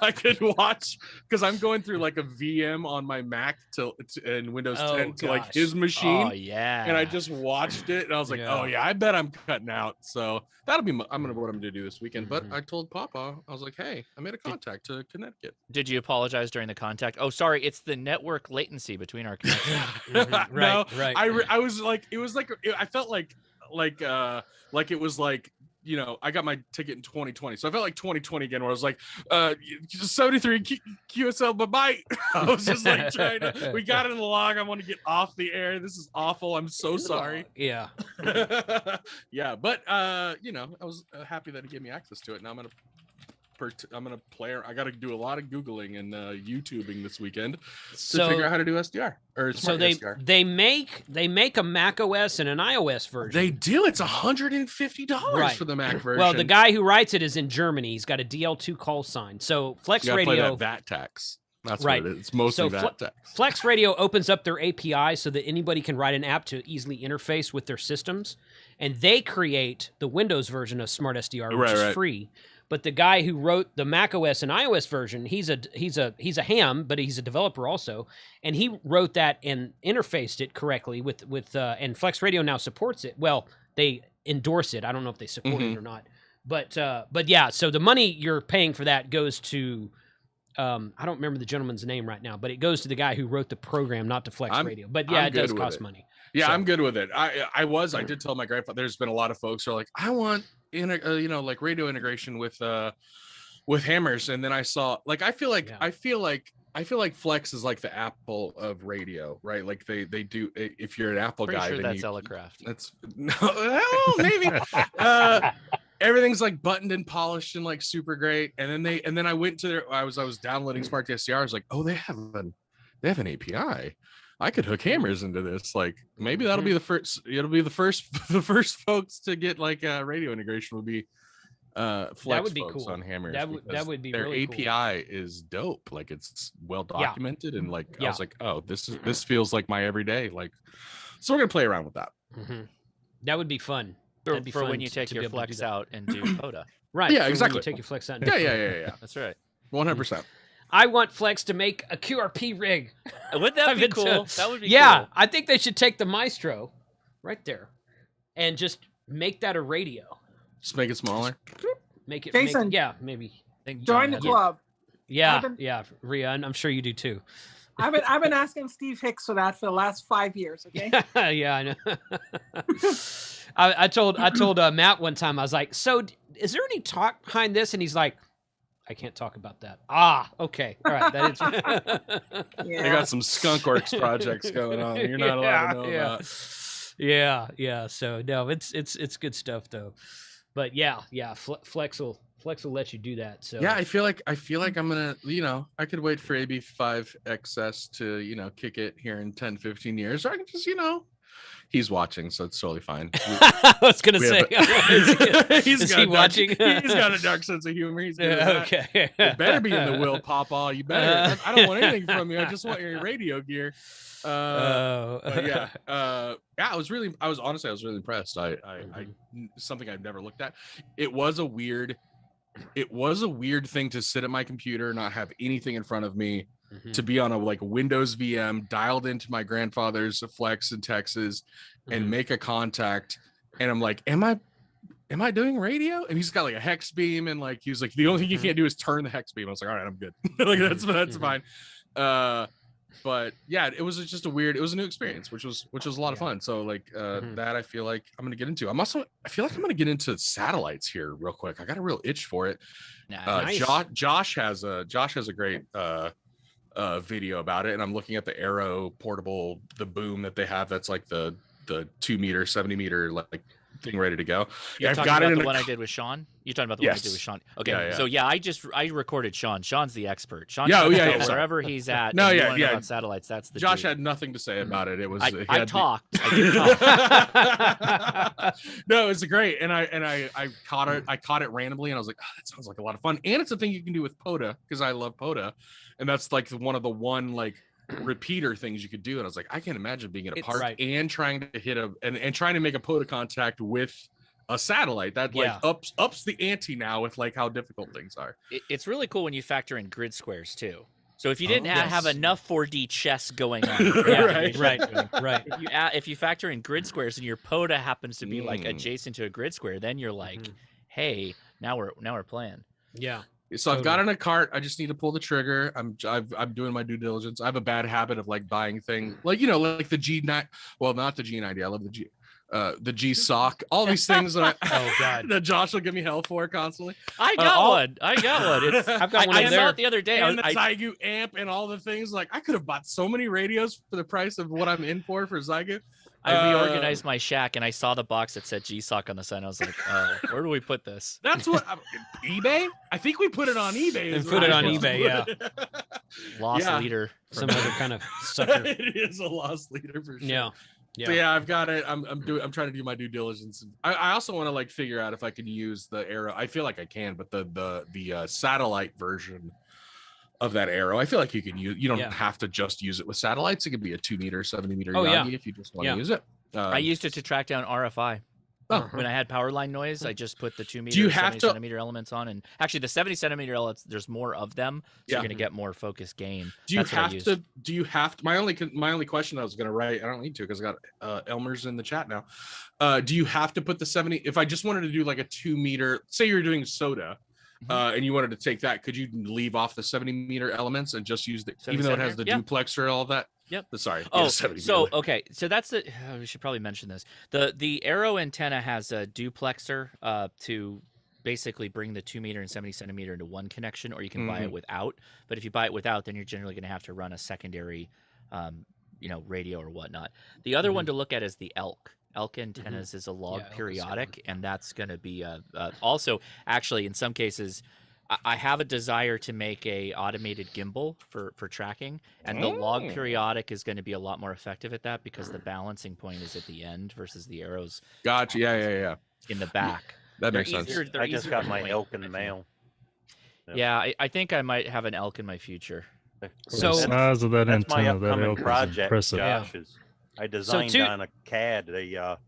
I could watch, because I'm going through like a VM on my Mac in Windows 10 to like his machine. Oh yeah. And I just watched it, and I was like, oh yeah, I bet I'm cutting out. So that'll be what I'm gonna do this weekend. But I told Papa, I was like, hey, I made a contact to Connecticut. Did you apologize during the contact? Oh, sorry, it's the network latency between our connections. No, Right. I was like, it was like, I felt like it was like, you know, I got my ticket in 2020, so I felt like 2020 again, where I was like, 73 QSL, bye. I was just like we got in the log. I want to get off the air. This is awful. I'm so sorry. Yeah. Yeah, but you know, I was happy that he gave me access to it. Now I'm gonna play. I got to do a lot of Googling and YouTubing this weekend to figure out how to do SDR or smart SDR. they make a Mac OS and an iOS version. They do. It's $150 for the Mac version. Well, the guy who writes it is in Germany. He's got a DL2 call sign. So Flex you gotta Radio play that VAT tax. That's right. What it is. It's mostly VAT tax. Flex Radio opens up their API so that anybody can write an app to easily interface with their systems, and they create the Windows version of Smart SDR, which is free. But the guy who wrote the Mac OS and iOS version, he's a ham, but he's a developer also, and he wrote that and interfaced it correctly with and Flex Radio now supports it. Well, they endorse it. I don't know if they support it or not, but yeah. So the money you're paying for that goes to I don't remember the gentleman's name right now, but it goes to the guy who wrote the program, not to Flex Radio. But yeah, it does cost money. Yeah, so. I'm good with it. I did tell my grandfather. There's been a lot of folks who are like, I want like radio integration with hammers, and then I saw like I feel like Flex is like the Apple of radio, right? Like they do. If you're an Apple guy, sure then that's Elecraft. That's no, maybe. Everything's like buttoned and polished and like super great. And then I went to I was downloading Smart SDR. I was like, oh, they have an API. I could hook hammers into this. Like maybe that'll be the first. It'll be the first folks to get like radio integration will be Flex that would be folks cool. on hammers. That would be their really API cool. is dope. Like it's well documented and like I was like, oh, this feels like my everyday. Like, so we're gonna play around with that. That would be fun. For when you take your Flex out and do POTA. Right. Yeah, exactly. You take your Flex out. Yeah. That's right. 100%. I want Flex to make a QRP rig. Wouldn't that be cool? That would be cool. Yeah, I think they should take the Maestro right there and just make that a radio. Just make it smaller. Make it. Jason, maybe. Join the club. Yeah, Rhea, I'm sure you do too. I've been asking Steve Hicks for that for the last 5 years. Okay. Yeah, I know. I told Matt one time. I was like, "So, is there any talk behind this?" And he's like, "I can't talk about that." Ah, okay, all right. That is. They got some skunkworks projects going on. You're not allowed to know about. Yeah. So no, it's good stuff though. But yeah. Flex will let you do that. So yeah, I feel like I'm gonna, I could wait for AB5 XS to, kick it here in 10, 15 years, or I can just, he's watching, so it's totally fine. I was gonna say, is he watching? He's got a dark sense of humor. He's okay. You better be in the will, Papa. You better. I don't want anything from you. I just want your radio gear. Yeah. I was really impressed. I something I've never looked at. It was a weird thing to sit at my computer, not have anything in front of me, to be on a Windows VM dialed into my grandfather's Flex in Texas and make a contact. And I'm like, am I doing radio? And he's got a hex beam, and he was like, the only thing you can't do is turn the hex beam. I was like, all right, I'm good. That's fine. But yeah, it was just it was a new experience, which was a lot of fun. So that I feel like I'm gonna get into. I feel like I'm gonna get into satellites here real quick. I got a real itch for it. Nice. Josh has a great video about it, and I'm looking at the Arrow portable, the boom that they have. That's like the 2 meter, 70 meter thing ready to go. You're talking about the one I did with Sean? You're talking about the one I did with Sean. Okay. Yeah. So I recorded Sean. Sean's the expert. Sean, wherever he's at. No, about satellites. That's the Josh dude. had nothing to say about it. It was I talked. I did talk. No, it's great. And I caught it. I caught it randomly, and I was like, oh, that sounds like a lot of fun. And it's a thing you can do with POTA, because I love POTA, and that's one of the repeater things you could do, and I was like, I can't imagine being at a It's park right. and trying to hit and trying to make a POTA contact with a satellite. That like ups the ante now with like how difficult things are. It's really cool when you factor in grid squares too. So if you didn't yes. have enough 4D chess going on, right. If you factor in grid squares and your POTA happens to be like adjacent to a grid square, then you're like, hey, now we're playing. Yeah. So I've got in a cart. I just need to pull the trigger. I'm doing my due diligence. I have a bad habit of like buying things like like the G9. Well, not the G90. I love the G sock. All these things that that Josh will give me hell for constantly. I got one. I've got one. I saw it the other day. And the Zygu amp and all the things. Like I could have bought so many radios for the price of what I'm in for Zygu. I reorganized my shack and I saw the box that said G-Sock on the side. I was like, oh, where do we put this? That's what eBay? I think we put it on eBay. And put it on eBay, yeah. Lost leader. Some other kind of sucker. It is a lost leader for sure. Yeah. So yeah, I've got it. I'm trying to do my due diligence. I also want to like figure out if I can use the Arrow. I feel like I can, but the satellite version of that Arrow, I feel like you can use. You don't have to just use it with satellites. It could be a 2 meter, 70 meter Yagi if you just want to use it. I used it to track down RFI. When I had power line noise, I just put the 2 meter, do you 70 centimeter elements on, and actually the 70 centimeter elements, there's more of them, so you're gonna get more focused gain. Do you have to? My only question I was gonna write, I don't need to because I got Elmer's in the chat now. Do you have to put the 70? If I just wanted to do like a 2 meter, say you're doing soda, and you wanted to take that, could you leave off the 70 meter elements and just use the, even though it has the duplexer and all that? Yep. Sorry. Oh, so okay. So that's the. We should probably mention this. The Arrow antenna has a duplexer to basically bring the 2 meter and 70 centimeter into one connection, or you can buy it without. But if you buy it without, then you're generally going to have to run a secondary, radio or whatnot. The other one to look at is the Elk. Elk antennas is a log periodic, and that's going to be also actually in some cases. I have a desire to make a automated gimbal for tracking, and the log periodic is going to be a lot more effective at that because the balancing point is at the end versus the arrows. Gotcha. Yeah. In the back. That makes sense. I just got my Elk in the mail. Yeah, I think I might have an Elk in my future. So the size of that that's my antenna, that upcoming Elk is project, impressive. Josh, is I designed on a CAD a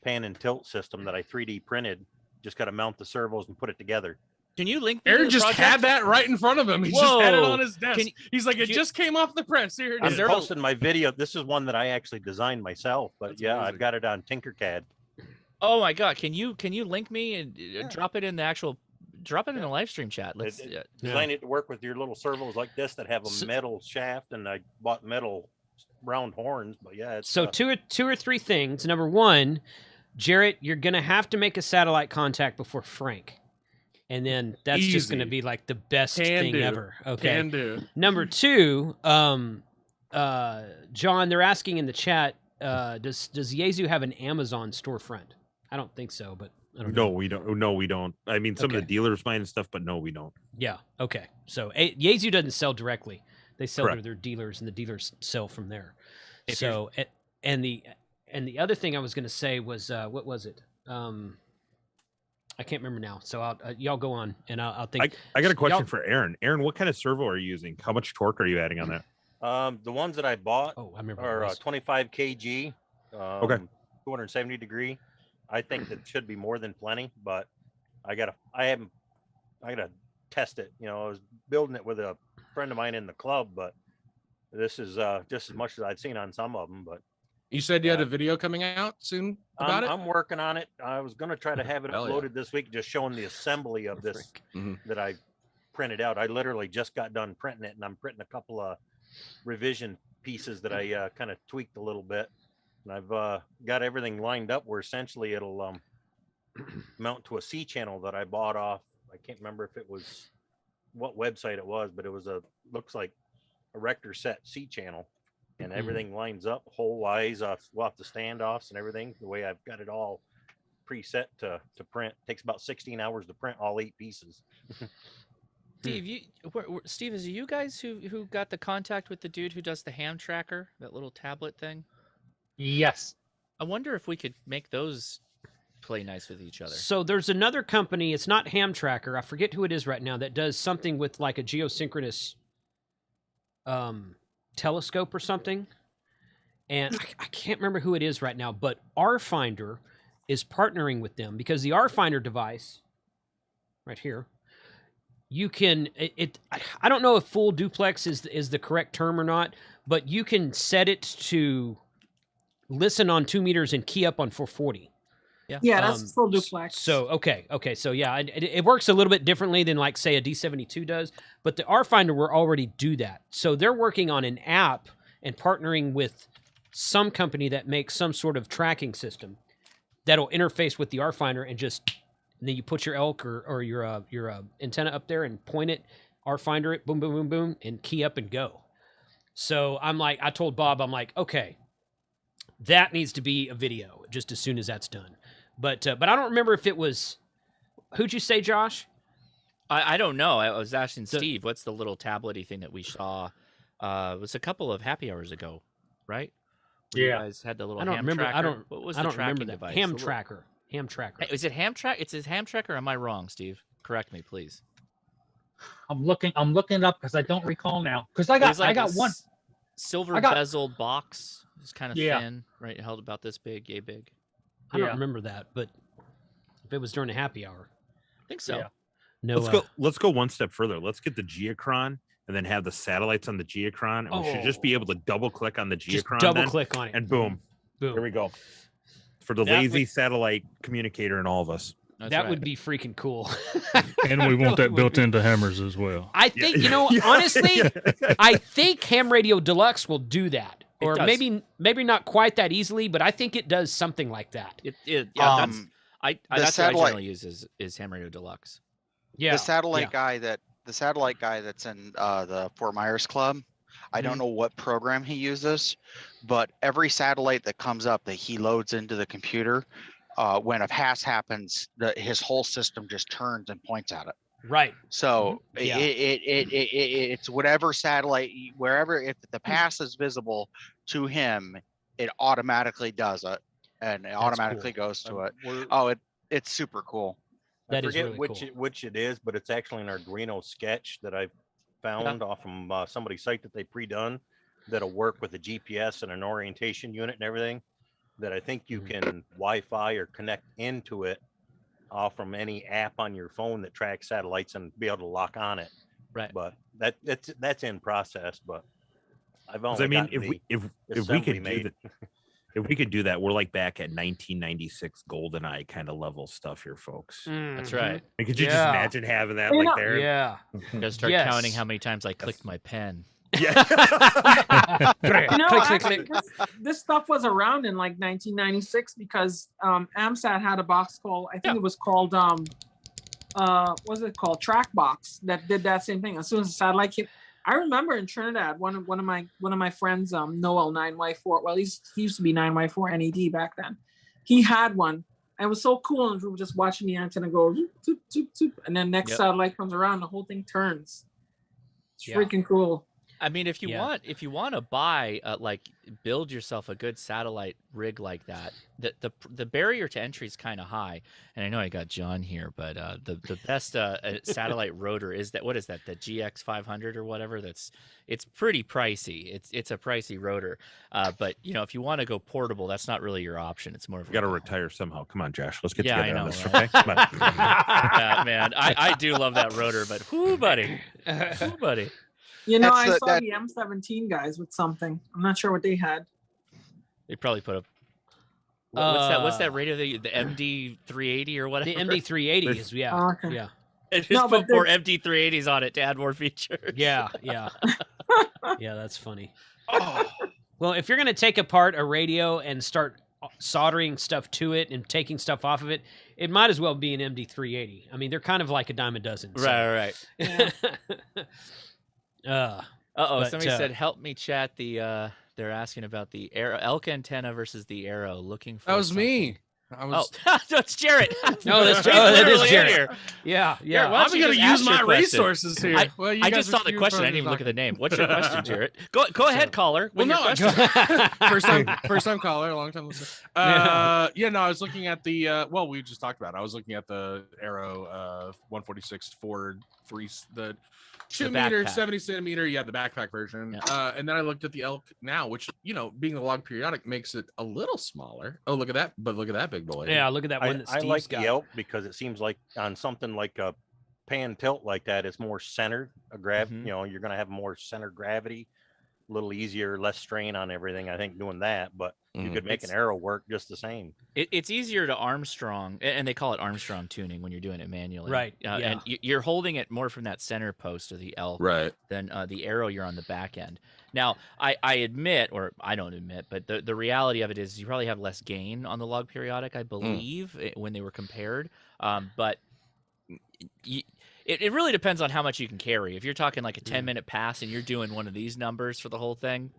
pan and tilt system that I 3D printed. Just got to mount the servos and put it together. Can you link? Aaron just had that right in front of him. He just had it on his desk. He's like, it just came off the press. Here it is. I'm posting my video. This is one that I actually designed myself, but That's amazing. amazing. I've got it on Tinkercad. Oh my god! Can you link me and drop it in the actual? Drop it in the live stream chat. Let's design it to work with your little servos like this that have a metal shaft, and I bought metal round horns. But yeah, it's, so two or three things. Number one, Jarrett, you're gonna have to make a satellite contact before Frank. And then that's just going to be like the best thing ever. Okay. Can do. Number two, John, they're asking in the chat, does Yaesu have an Amazon storefront? I don't think so, but I don't know. No, we don't. No, we don't. I mean, some of the dealers might and stuff, but no, we don't. Yeah. Okay. So Yaesu doesn't sell directly. They sell to their dealers, and the dealers sell from there. So, and the other thing I was going to say was, what was it? I can't remember now, so y'all go on, and I'll think. I got a question for Aaron. Aaron, what kind of servo are you using? How much torque are you adding on that? The ones that I bought I remember are 25 kg, 270 degree. I think that should be more than plenty, but I gotta test it. I was building it with a friend of mine in the club, but this is just as much as I've seen on some of them. But you said you had a video coming out soon about it? I'm working on it. I was going to try to have it uploaded this week, just showing the assembly of this that I printed out. I literally just got done printing it, and I'm printing a couple of revision pieces that I kind of tweaked a little bit. And I've got everything lined up where essentially it'll mount to a C channel that I bought off. I can't remember if it was what website it was, but it was looks like a Rector set C channel. And everything lines up hole wise off the standoffs and everything. The way I've got it all preset to print. Takes about 16 hours to print all 8 pieces. Steve, is it you guys who got the contact with the dude who does the ham tracker, that little tablet thing? Yes. I wonder if we could make those play nice with each other. So there's another company. It's not Ham Tracker. I forget who it is right now that does something with like a geosynchronous telescope or something. And I can't remember who it is right now, but R-Finder is partnering with them because the R-Finder device right here, you can, I don't know if full duplex is the correct term or not, but you can set it to listen on 2 meters and key up on 440. Yeah, that's full duplex. So, okay. So yeah, it works a little bit differently than like say a D72 does, but the R-Finder will already do that. So they're working on an app and partnering with some company that makes some sort of tracking system that'll interface with the R-Finder and then you put your elk or your antenna up there and point it, R-Finder it, boom, boom, boom, boom, and key up and go. So I told Bob, I'm like, okay, that needs to be a video just as soon as that's done. But I don't remember if it was, who'd you say, Josh? I don't know. I was asking Steve, what's the little tablet-y thing that we saw? It was a couple of happy hours ago, right? Where you guys had the little ham tracker. What was the tracking device? Ham tracker. Ham tracker. Is it ham track? It's his ham tracker. Or am I wrong, Steve? Correct me, please. I'm looking it up because I don't recall now. Because I got one silver bezeled box. It's kind of Yeah. thin, right? Held about this big, yay big. I don't remember that, but if it was during a happy hour, I think so. Yeah. No, Let's go one step further. Let's get the Geochron and then have the satellites on the Geochron, and we should just be able to double click on the Geochron. Double click on it, and boom, boom. There we go. For the lazy satellite communicator and all of us. That would be freaking cool. And we want that built into hammers as well. I think, honestly, I think Ham Radio Deluxe will do that. Or maybe not quite that easily, but I think it does something like that. That's what I generally use is Ham Radio Deluxe. Yeah. The satellite guy that's in the Fort Myers Club, I don't know what program he uses, but every satellite that comes up that he loads into the computer, when a pass happens, his whole system just turns and points at it. Right. So it's whatever satellite, wherever, if the pass is visible to him, it automatically does it, and it automatically goes to it. It's super cool. I forget which it is, but it's actually an Arduino sketch that I found off from somebody's site that they pre-done that'll work with a GPS and an orientation unit and everything, that I think you can Wi-Fi or connect into it from any app on your phone that tracks satellites and be able to lock on it. Right. But that's in process. But I've only if we could do that, we're like back at 1996 GoldenEye kind of level stuff here, folks. That's right. Could you just imagine having that like there? Yeah. I'm gonna start counting how many times I clicked my pen. This stuff was around in like 1996 because AMSAT had a box called, I think it was called what was it called, Trackbox, that did that same thing. As soon as the satellite came, I remember in Trinidad, one of my friends, Noel 9Y4. Well, he used to be 9Y4 NED back then. He had one. And it was so cool, and we were just watching the antenna go, zoop, zoop, zoop, and then next satellite comes around, the whole thing turns. It's freaking cool. I mean, if you want to buy build yourself a good satellite rig like that, the barrier to entry is kind of high. And I know I got John here, but the best satellite rotor is that, what is that, the GX 500 or whatever? It's pretty pricey. It's a pricey rotor. But if you want to go portable, that's not really your option. It's more of got to retire somehow. Come on, Josh, let's get I together know, on this. right? Okay, come on. Yeah, man, I do love that rotor, but buddy. I saw the M17 guys with something. I'm not sure what they had. They probably put up. What's that radio? The MD380 or whatever. The MD380 is okay. Yeah. It just put more MD380s on it to add more features. Yeah. Yeah, that's funny. Well, if you're gonna take apart a radio and start soldering stuff to it and taking stuff off of it, it might as well be an MD380. I mean, they're kind of like a dime a dozen. So. Right. Yeah. Somebody said, "Help me chat the." They're asking about the Elk antenna versus the Arrow. Looking for that was me. I was. That's Jarrett. No, He's that is literally in Jarrett. here. Yeah. Why I'm don't you going to just use ask your my question? resources here. I just saw the question. I didn't even look at the name. What's your question, Jarrett? Go ahead, caller. With your question. first time caller, long time listener. I was looking at the we just talked about it. I was looking at the Arrow 146 Ford 3, the 2 meter, 70 centimeter, the backpack version. And then I looked at the Elk now, which, being the log periodic makes it a little smaller. Oh, look at that. But look at that big boy. Yeah, look at that one that Steve's I like got. the Elk because it seems like on something like a pan tilt like that, it's more centered. You're going to have more center gravity, a little easier, less strain on everything, I think, doing that. But you could make an Arrow work just the same. It's easier to Armstrong, and they call it Armstrong tuning when you're doing it manually. Right. And you're holding it more from that center post of the Elk than the Arrow you're on the back end. Now, I admit, or I don't admit, but the reality of it is you probably have less gain on the log periodic, I believe, when they were compared. But it really depends on how much you can carry. If you're talking like a 10-minute pass and you're doing one of these numbers for the whole thing,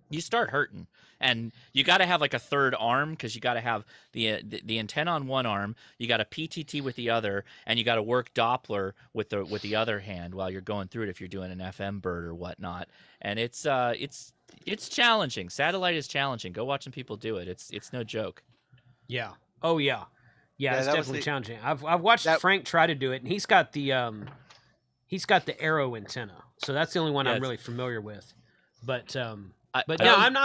you start hurting. And you got to have like a third arm because you got to have the antenna on one arm, you got a PTT with the other, and you got to work Doppler with the other hand while you're going through it if you're doing an FM bird or whatnot. And it's challenging. Satellite is challenging. Go watch some people do it. It's no joke. Yeah. Oh yeah. Yeah, it's definitely challenging. I've watched Frank try to do it, and he's got the Arrow antenna, so that's the only one I'm really familiar with. But that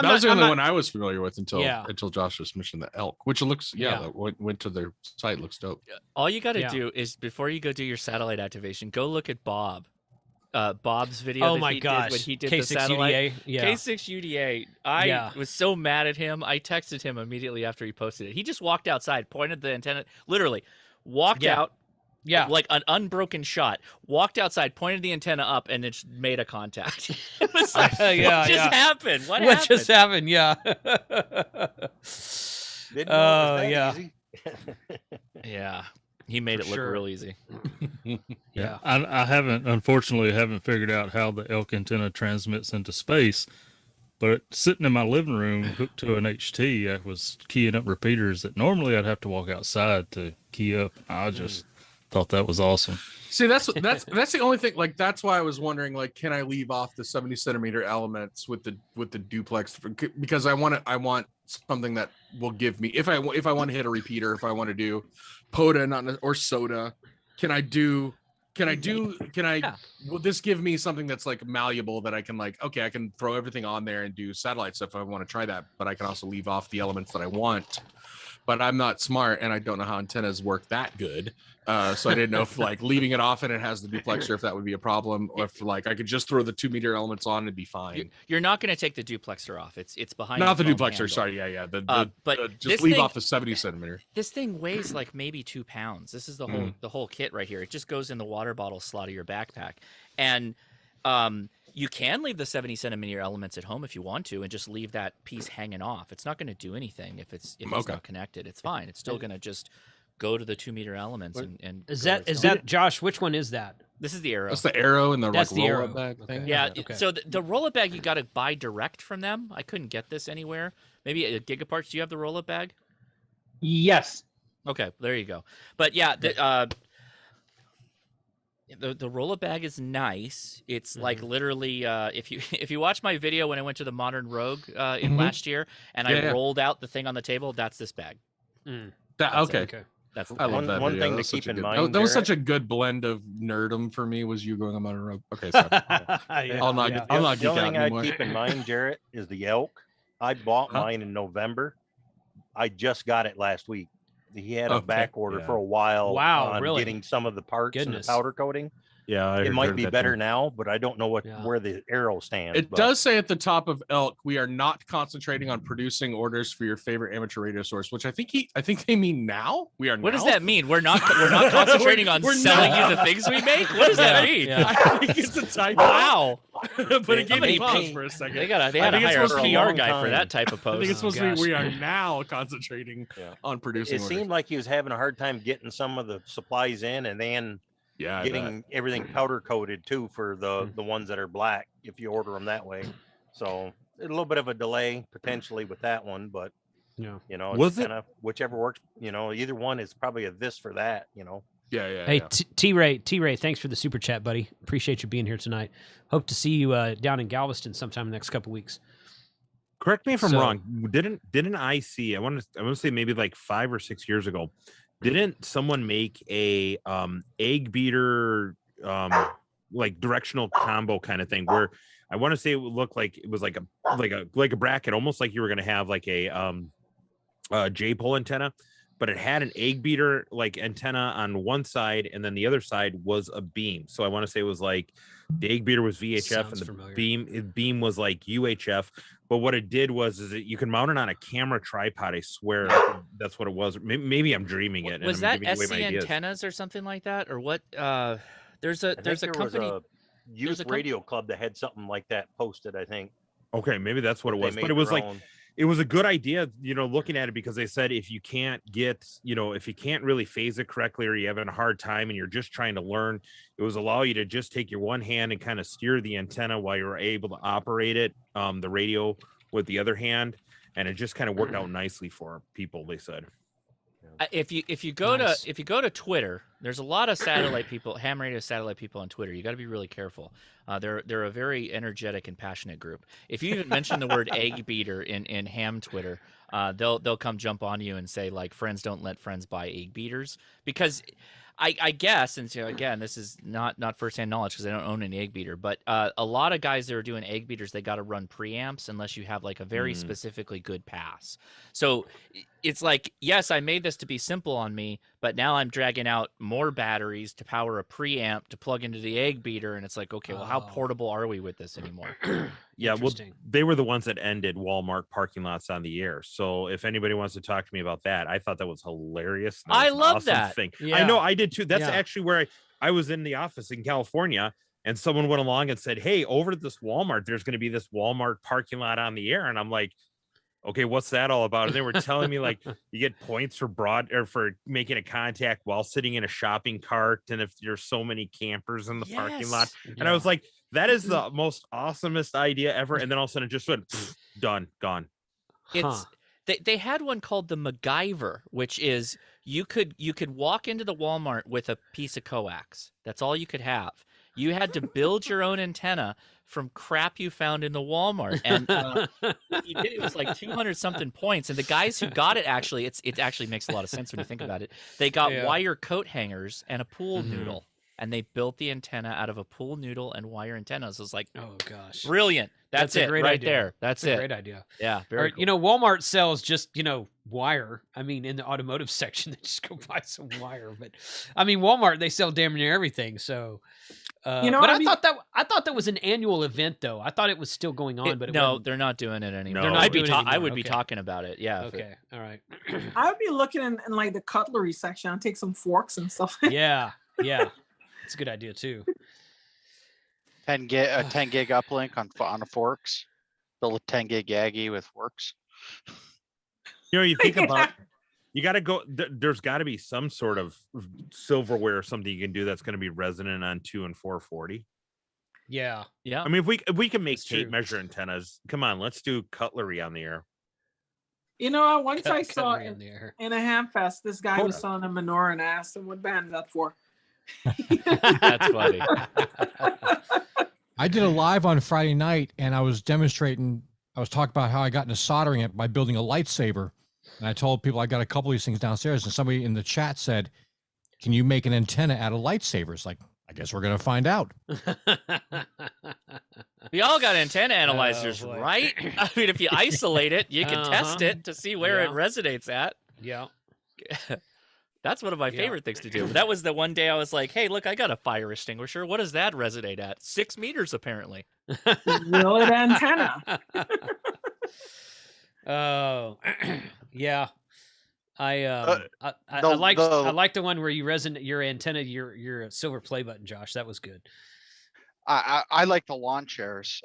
was the only one I was familiar with until Josh just mentioned the Elk, which looks that went to their site, looks dope. All you got to do is before you go do your satellite activation, go look at Bob's video. Oh my gosh, when he did K6 the satellite UDA. K6 UDA. I was so mad at him. I texted him immediately after he posted it. He just walked outside, pointed the antenna, literally walked out. Yeah, like an unbroken shot. Walked outside, pointed the antenna up, and it made a contact. It was like, what just happened? What just happened? Yeah. Didn't know it was that easy. Yeah, he made it look real easy. Yeah, I unfortunately haven't figured out how the Elk antenna transmits into space. But sitting in my living room hooked to an HT, I was keying up repeaters that normally I'd have to walk outside to key up. I just thought that was awesome. See, that's the only thing. Like, that's why I was wondering, like, can I leave off the 70 centimeter elements with the duplex because I want something that will give me if I want to hit a repeater, if I want to do POTA or SOTA, will this give me something that's like malleable that I can I can throw everything on there and do satellite stuff if I want to try that, but I can also leave off the elements that I want. But I'm not smart and I don't know how antennas work that good. So I didn't know if leaving it off and it has the duplexer, if that would be a problem, or if I could just throw the 2 meter elements on and be fine. You're not going to take the duplexer off. It's behind. Not the duplexer. Handle. Sorry. Yeah. But just leave off the 70 centimeter. This thing weighs like maybe 2 pounds. This is the whole kit right here. It just goes in the water bottle slot of your backpack. And you can leave the 70 centimeter elements at home if you want to, and just leave that piece hanging off. It's not going to do anything if it's not connected. It's fine. It's still going to just go to the 2 meter elements and is that Josh? Which one is that? This is the Arrow. That's the Arrow and the Arrow bag thing. Yeah. Okay. So the roll-up bag you got to buy direct from them. I couldn't get this anywhere. Maybe at Gigaparts. Do you have the roll-up bag? Yes. Okay, there you go. But yeah, the roll-up bag is nice. It's like literally, if you watch my video when I went to the Modern Rogue in last year, and I rolled out the thing on the table, that's this bag. Okay. That's I love that. One video. thing to keep in mind. That was such a good blend of nerdom for me. Was you going on Modern Rogue? Okay, sorry. I'll not geek out The only thing anymore. I'd keep in mind, Jarrett, is the Elk. I bought mine in November. I just got it last week. He had a back order for a while. Wow, on really? Getting some of the parts and the powder coating. Yeah, it might be better now, but I don't know where the Arrow stands. It does say at the top of Elk, we are not concentrating on producing orders for your favorite amateur radio source, which I think they mean now. We are. What now? does that mean? We're not concentrating on selling you the things we make. What does that mean? Yeah. I think it's a typo. Wow. But it gave me pause for a second. They had to hire a PR guy for that type of post. I think it's supposed to be we are now concentrating on producing. It seemed like he was having a hard time getting some of the supplies in, and then getting everything powder coated too for the ones that are black if you order them that way. So a little bit of a delay potentially with that one, but Yeah. You know, Was it's it- kind of whichever works. You know, either one is probably a this for that. You know. Yeah. Hey, T-Ray, thanks for the super chat, buddy. Appreciate you being here tonight. Hope to see you down in Galveston sometime in the next couple weeks. Correct me if I'm So- wrong. Didn't I see? I want to say maybe like 5 or 6 years ago. Didn't someone make a egg beater like directional combo kind of thing where I want to say it would look like it was like a bracket, almost like you were going to have like a J-pole antenna, but it had an egg beater like antenna on one side, and then the other side was a beam. So I want to say it was like the egg beater was VHF Sounds and the familiar. beam was like UHF. But what it did was that you can mount it on a camera tripod. I swear that's what it was. Maybe I'm dreaming it. Was and I'm that giving away SC my ideas. antennas or something like that, or what? There's a company. Was a youth radio club that had something like that posted. I think. Okay, maybe that's what it They was. made But it was their like own. it was a good idea, looking at it, because they said if you can't really phase it correctly, or you're having a hard time and you're just trying to learn, it was allow you to just take your one hand and kind of steer the antenna while you're able to operate it, the radio with the other hand, and it just kind of worked out nicely for people, they said. If you go Nice. to Twitter, there's a lot of satellite people, ham radio satellite people on Twitter. You got to be really careful. They're a very energetic and passionate group. If you even mention the word egg beater in ham Twitter, they'll come jump on you and say like, friends don't let friends buy egg beaters, because I guess, and again, this is not firsthand knowledge because I don't own an egg beater, but a lot of guys that are doing egg beaters, they got to run preamps unless you have like a very specifically good pass. So it's like, yes, I made this to be simple on me, but now I'm dragging out more batteries to power a preamp to plug into the egg beater, and it's like, okay, well, how portable are we with this anymore? Yeah, well, they were the ones that ended Walmart parking lots on the air. So if anybody wants to talk to me about that, I thought that was hilarious. That I was an love awesome that. thing. Yeah. I know, I did too. That's Yeah. actually where I was in the office in California, and someone went along and said, hey, over at this Walmart, there's going to be this Walmart parking lot on the air. And I'm like, okay, what's that all about? And they were telling me like you get points for making a contact while sitting in a shopping cart, and if there's so many campers in the parking lot. And I was like, that is the most awesomest idea ever. And then all of a sudden it just went done, gone. It's they had one called the MacGyver, which is you could walk into the Walmart with a piece of coax. That's all you could have. You had to build your own antenna from crap you found in the Walmart, and if you did, it was like 200 something points. And the guys who got it, actually, it actually makes a lot of sense when you think about it. They got wire coat hangers and a pool noodle, and they built the antenna out of a pool noodle and wire antennas. It was like, oh gosh, brilliant! That's a it great right idea. there. That's a it. great idea. Yeah, Or, very cool. Walmart sells just wire. I mean, in the automotive section, they just go buy some wire. But I mean, Walmart, they sell damn near everything. So, but I thought that was an annual event, though. I thought it was still going on, but no, they're not doing it anymore. They're not doing it I anymore. would be Okay. talking about it. Yeah. Okay. All right. I would be looking in like the cutlery section. I'll take some forks and stuff. Yeah. It's a good idea too. 10 gig uplink on the forks. Build a 10 gig Yagi with forks. You think about, you got to go, there's got to be some sort of silverware or something you can do that's going to be resonant on 2 and 440. Yeah. I mean, if we can make That's tape true. measure antennas, come on, let's do cutlery on the air. Once I saw Cutlery in the air. in a ham fest, this guy Hold was up. selling a menorah, and I asked him, what band is that for? That's funny. I did a live on Friday night, and I was demonstrating. I was talking about how I got into soldering it by building a lightsaber, and I told people I got a couple of these things downstairs. And somebody in the chat said, "Can you make an antenna out of lightsabers?" Like, I guess we're gonna find out. We all got antenna analyzers, boy. right? I mean, if you isolate it, you can test Uh-huh. it to see where it Yeah. resonates at. Yeah. That's one of my favorite things to do. That was the one day I was like, hey, look, I got a fire extinguisher. What does that resonate at? 6 meters, apparently. Will it antenna? Oh, yeah. I the- like the one where you resonate your antenna, your silver play button, Josh. That was good. I like the lawn chairs.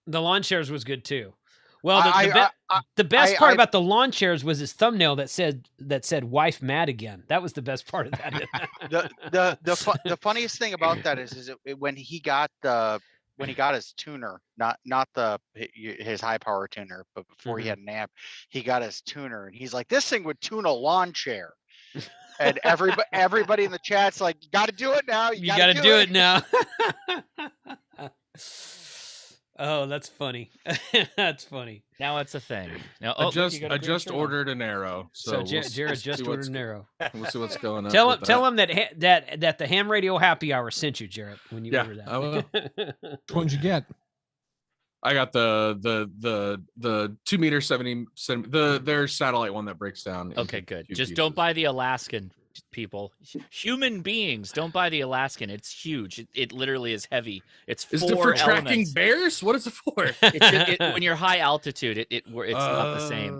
The lawn chairs was good too. Well, I- the best I- part I- about the lawn chairs was his thumbnail that said "wife mad again." That was the best part of that. The funniest thing about that is when he got the when he got his tuner, not his high power tuner, but before he had an amp, he got his tuner, and he's like, this thing would tune a lawn chair. And everybody in the chat's like, you got to do it now. You got to do it now. Oh, that's funny. That's funny. Now it's a thing. Now, I just ordered an arrow. So Jared just ordered an arrow. We'll see what's going on. Tell him that the Ham Radio Happy Hour sent you, Jared, when you order that. I will. Which one'd you get? I got the 2 meter 70 their satellite one that breaks down. Okay, good. Just don't buy the Alaskan, people. Human beings, don't buy the Alaskan. It's huge. It literally is heavy. It's Is four it for elements. tracking bears? What is it for? When you're high altitude, it's not the same.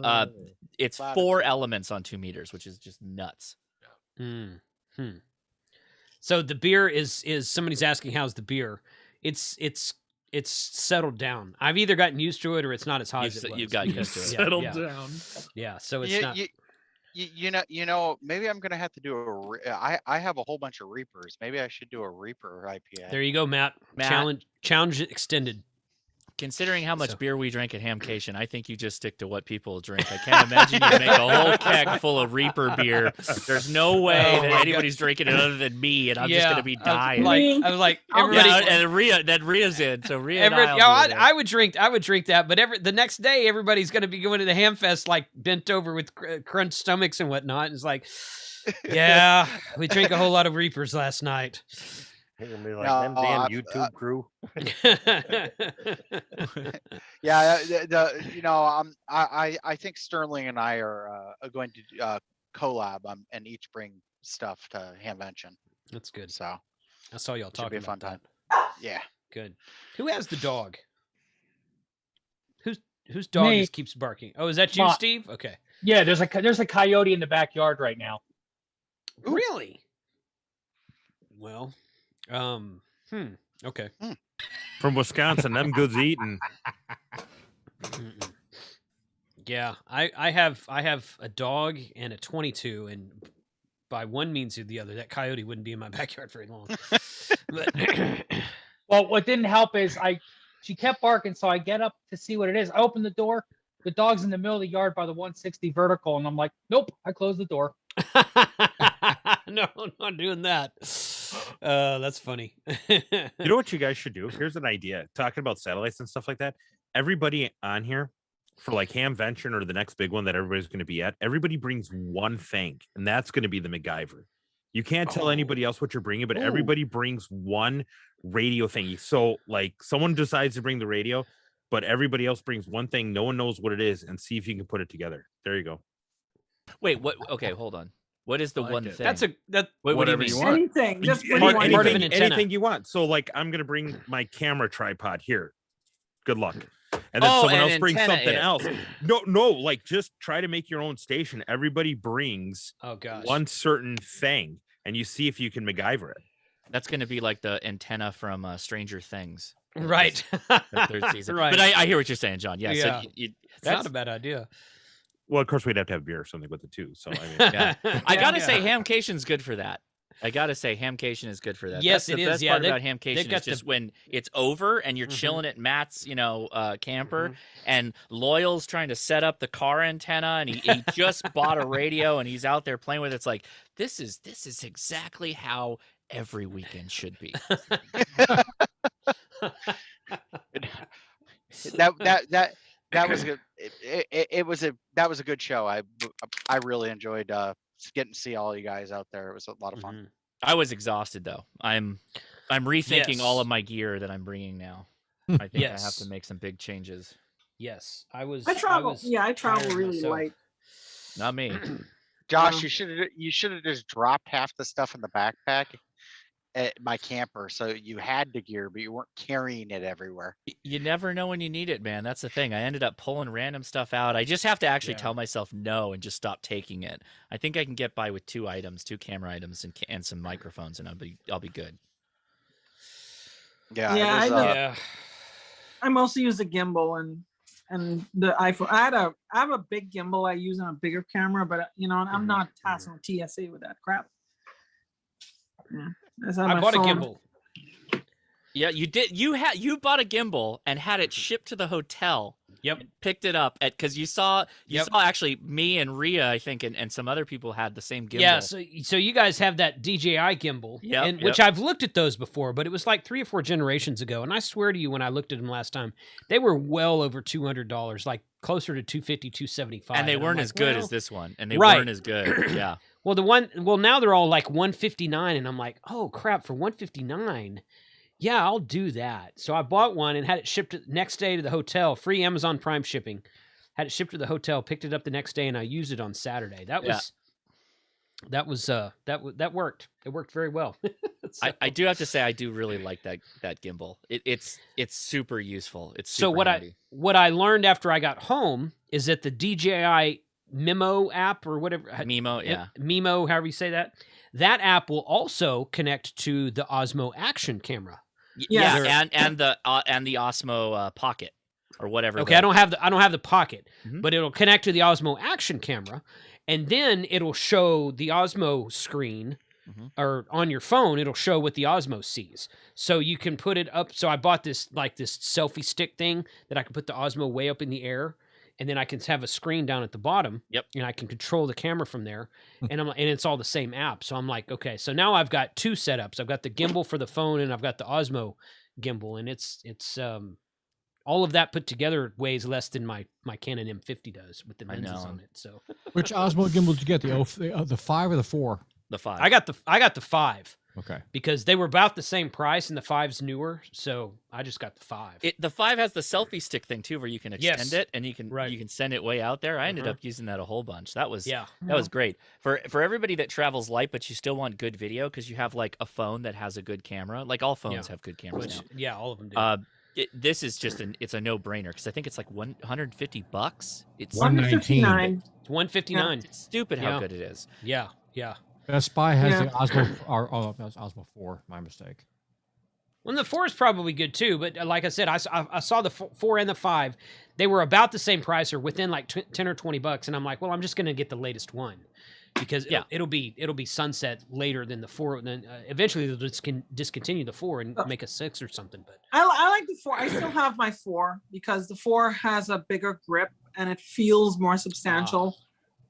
It's 4 elements on 2 meters, which is just nuts. So the beer is somebody's asking how's the beer? It's settled down. I've either gotten used to it or it's not as hot as it was. You've gotten used to it. Settled down. Yeah, so it's not. You know, maybe I'm gonna have to do I have a whole bunch of Reapers. Maybe I should do a Reaper IPA. There you go, Matt. Challenge extended. Considering how much beer we drank at Hamcation, I think you just stick to what people drink. I can't imagine you make a whole keg full of Reaper beer. There's no way that anybody's drinking it other than me, and I'm just gonna be dying. I was like everybody, and Rhea's in, so Rhea. I would drink that, but the next day everybody's gonna be going to the Hamfest like bent over with crunched stomachs and whatnot. And it's like, yeah, we drank a whole lot of Reapers last night. You're gonna be like them damn YouTube crew. Yeah, I think Sterling and I are going to collab and each bring stuff to Hamvention. That's good. So I saw y'all talking. Be a fun time. Yeah. Good. Who has the dog? Whose dog just keeps barking? Oh, is that you, Steve? Okay. Yeah, there's a coyote in the backyard right now. Ooh. Really? Well. Okay. From Wisconsin, them goods eating. Yeah, I have a dog and a 22, and by one means or the other, that coyote wouldn't be in my backyard very long. But well, what didn't help is she kept barking, so I get up to see what it is. I open the door. The dog's in the middle of the yard by the 160 vertical, and I'm like, nope. I closed the door. No, I'm not doing that. That's funny. You know what you guys should do? Here's an idea. Talking about satellites and stuff like that. Everybody on here for like Hamvention or the next big one that everybody's going to be at, everybody brings one thing, and that's going to be the MacGyver. You can't tell anybody else what you're bringing, but everybody brings one radio thingy. So like someone decides to bring the radio, but everybody else brings one thing. No one knows what it is, and see if you can put it together. There you go. Wait, what? Okay, hold on. What is the one thing? Whatever you want. Anything, just anything you want. So, like, I'm gonna bring my camera tripod here. Good luck. And then someone else brings something else. No, like just try to make your own station. Everybody brings one certain thing, and you see if you can MacGyver it. That's gonna be like the antenna from Stranger Things. Right. Third season. Right. But I hear what you're saying, John. Yeah. So that's not a bad idea. Well, of course, we'd have to have beer or something with it too. So I mean, I gotta say, Hamcation's good for that. Hamcation is good for that. Yes, that's it the is. best part about Hamcation is just when it's over and you're chilling at Matt's, camper, and Loyal's trying to set up the car antenna, and he just bought a radio and he's out there playing with it. It's like this is exactly how every weekend should be. That was good. That was a good show. I really enjoyed getting to see all you guys out there. It was a lot of fun. I was exhausted though. I'm rethinking all of my gear that I'm bringing now. I think I have to make some big changes. Yes, I travel. I travel really light. Not me. Josh, you should have just dropped half the stuff in the backpack at my camper, so you had the gear, but you weren't carrying it everywhere. You never know when you need it, man. That's the thing. I ended up pulling random stuff out. I just have to actually tell myself no and just stop taking it. I think I can get by with 2 camera items, and some microphones, and I'll be good. Yeah. I mostly use the gimbal and the iPhone. I have a big gimbal I use on a bigger camera, but I'm not passing TSA with that crap. Yeah. I bought a gimbal. Yeah, you did. You bought a gimbal and had it shipped to the hotel. Yep. Picked it up because you saw actually me and Rhea, I think, and some other people had the same gimbal. Yeah, so you guys have that DJI gimbal, which I've looked at those before, but it was like 3 or 4 generations ago. And I swear to you, when I looked at them last time, they were well over $200, like closer to $250, $275. And they weren't as good as this one. And they weren't as good. Yeah. Well, now they're all like $159, and I'm like, oh crap, for $159. Yeah, I'll do that. So I bought one and had it shipped next day to the hotel, free Amazon Prime shipping. Had it shipped to the hotel, picked it up the next day, and I used it on Saturday. That worked. It worked very well. So, I do have to say I do really like that gimbal. It's super useful. It's super so handy. what I learned after I got home is that the DJI Mimo app or whatever Mimo, however you say that app will also connect to the Osmo Action camera. Yeah, and the Osmo Pocket or whatever. Okay, I don't have the Pocket, but it'll connect to the Osmo Action camera, and then it'll show the Osmo screen, or on your phone, it'll show what the Osmo sees. So you can put it up. So I bought this selfie stick thing that I can put the Osmo way up in the air, and then I can have a screen down at the bottom. Yep. And I can control the camera from there. And it's all the same app. So I'm like, okay, so now I've got 2 setups. I've got the gimbal for the phone, and I've got the Osmo gimbal. And it's all of that put together weighs less than my Canon M50 does with the lenses on it. So which Osmo gimbal did you get? The 5 or the 4? The 5. I got the 5. Okay. Because they were about the same price, and the 5's newer, so I just got the 5. The 5 has the selfie stick thing too, where you can extend it and you can send it way out there. I ended up using that a whole bunch. That was great for everybody that travels light, but you still want good video because you have like a phone that has a good camera. Like all phones have good cameras now. Yeah, all of them do. This is just it's a no brainer because I think it's like $150. It's $159. It's $159. It's stupid how good it is. Yeah. Best Buy has the Osmo. That was Osmo 4. My mistake. Well, the 4 is probably good too, but like I said, I saw the 4 and the 5. They were about the same price or within like 10 or $20, and I'm like, well, I'm just going to get the latest one because it'll be sunset later than the 4. And then eventually they'll just discontinue the 4 and make a 6 or something. But I like the 4. I still have my 4 because the 4 has a bigger grip and it feels more substantial,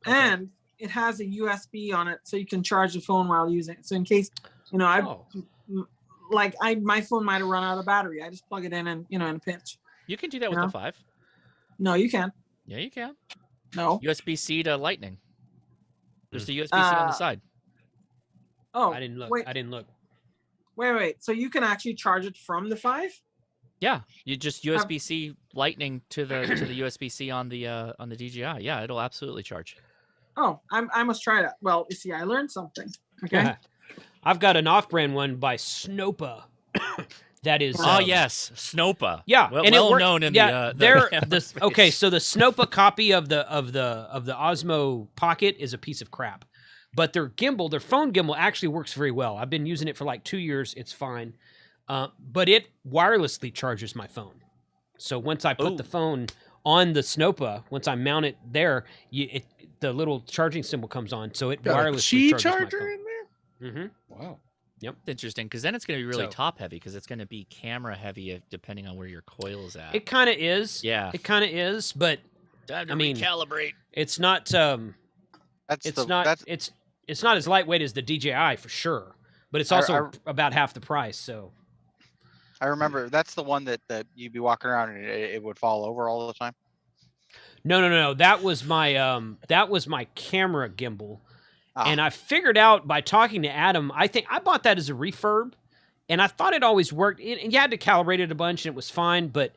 and it has a USB on it, so you can charge the phone while using it. So in case, my phone might have run out of battery, I just plug it in and, in a pinch. You can do that with the 5. No, you can't. Yeah, you can. No. USB-C to Lightning. There's the USB-C on the side. Oh, I didn't look. Wait. So you can actually charge it from the 5? Yeah, you just USB-C Lightning to the USB-C on the DJI. Yeah, it'll absolutely charge. Oh, I must try that. Well, you see, I learned something. Okay. I've got an off-brand one by Snopa. That is. Oh yes, Snopa. Yeah, well, and known in the. Okay, so the Snopa copy of the Osmo Pocket is a piece of crap, but their phone gimbal actually works very well. I've been using it for like 2 years. It's fine, but it wirelessly charges my phone. So once I put the phone on the Snopa, once I mount it there, the little charging symbol comes on, so it wirelessly charges my phone. In there? Mm-hmm. Wow. Yep. Interesting, because then it's going to be really top heavy because it's going to be camera heavy depending on where your coil is at. It kind of is. Yeah. It kind of is, but I mean, recalibrate. It's not. It's not as lightweight as the DJI for sure, but it's also about half the price. So. I remember that's the one that you'd be walking around and it would fall over all the time. No. That was my camera gimbal. And I figured out by talking to Adam, I think I bought that as a refurb, and I thought it always worked. And you had to calibrate it a bunch, and it was fine. But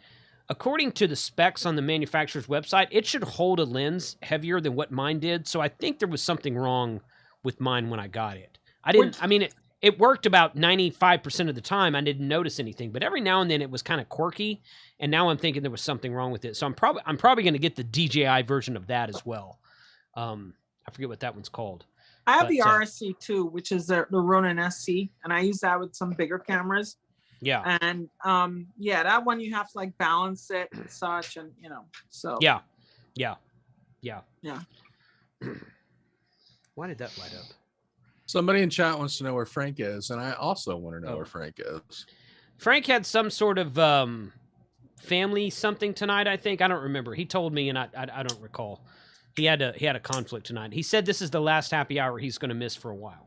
according to the specs on the manufacturer's website, it should hold a lens heavier than what mine did. So I think there was something wrong with mine when I got it. It worked about 95% of the time. I didn't notice anything, but every now and then it was kind of quirky. And now I'm thinking there was something wrong with it. So I'm probably going to get the DJI version of that as well. I forget what that one's called. I have the RSC too, which is the Ronin SC, and I use that with some bigger cameras. Yeah. And that one you have to like balance it and such, and so. Yeah. Why did that light up? Somebody in chat wants to know where Frank is, and I also want to know where Frank is. Frank had some sort of family something tonight. I think I don't remember. He told me, and I don't recall. He had a conflict tonight. He said this is the last happy hour he's going to miss for a while.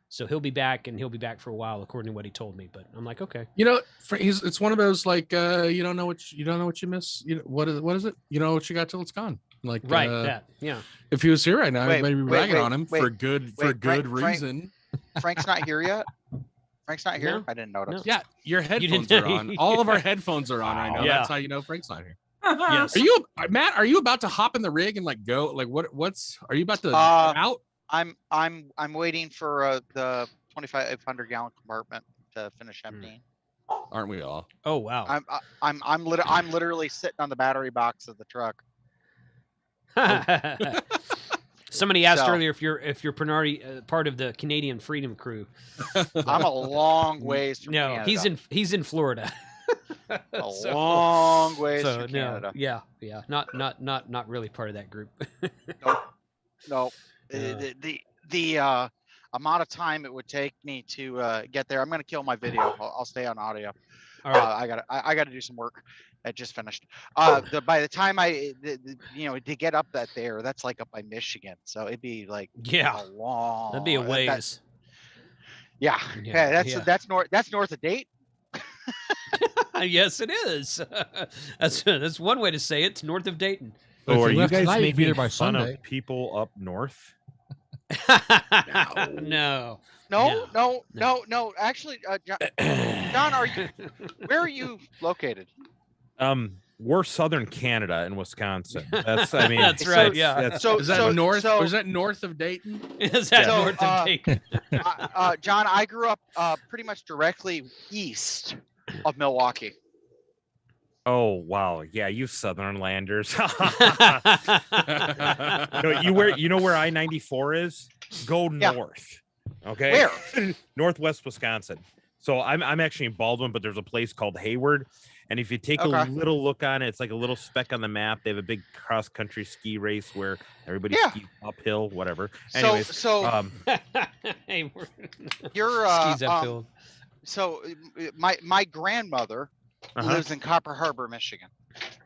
So he'll be back, and he'll be back for a while, according to what he told me. But I'm like, okay. You know, it's one of those like you don't know what you miss. You know, what is it? You know what you got till it's gone. Like right, that yeah. If he was here right now, everybody would be ragging on him for good reason. Frank's not here yet. Frank's not here. No. I didn't notice. Yeah, your headphones are on. All of our headphones are on right now. Yeah. That's how you know Frank's not here. Yes. Are you, Matt? Are you about to hop in the rig and like go? Like what's? Are you about to out? I'm waiting for the 2,500 gallon compartment to finish emptying. Aren't we all? Oh wow. I'm literally sitting on the battery box of the truck. Somebody asked earlier if you're part of the Canadian Freedom Crew. I'm a long ways from Canada. He's in Florida. Long ways from Canada. Yeah. Not really part of that group. No. The amount of time it would take me to get there. I'm gonna kill my video. I'll stay on audio. All right. I gotta do some work. I just finished. By the time to get up there, that's like up by Michigan. So it'd be like a long. That'd be a ways. That's north of Dayton. Yes, it is. That's one way to say it. It's north of Dayton. So are you guys making by fun Sunday. of people up north? No. Actually, John, where are you located? We're southern Canada in Wisconsin. That's right. Yeah. So is that north? Is that north of Dayton? Is that north of Dayton? John, I grew up pretty much directly east of Milwaukee. Oh wow, yeah, you Southern landers. You know where I-94 is? Go north. Okay. Where? Northwest Wisconsin. So I'm actually in Baldwin, but there's a place called Hayward. And if you take a little look on it, it's like a little speck on the map. They have a big cross-country ski race where everybody skis uphill, whatever. Anyways, you're skis uphill. So my grandmother lives in Copper Harbor, Michigan.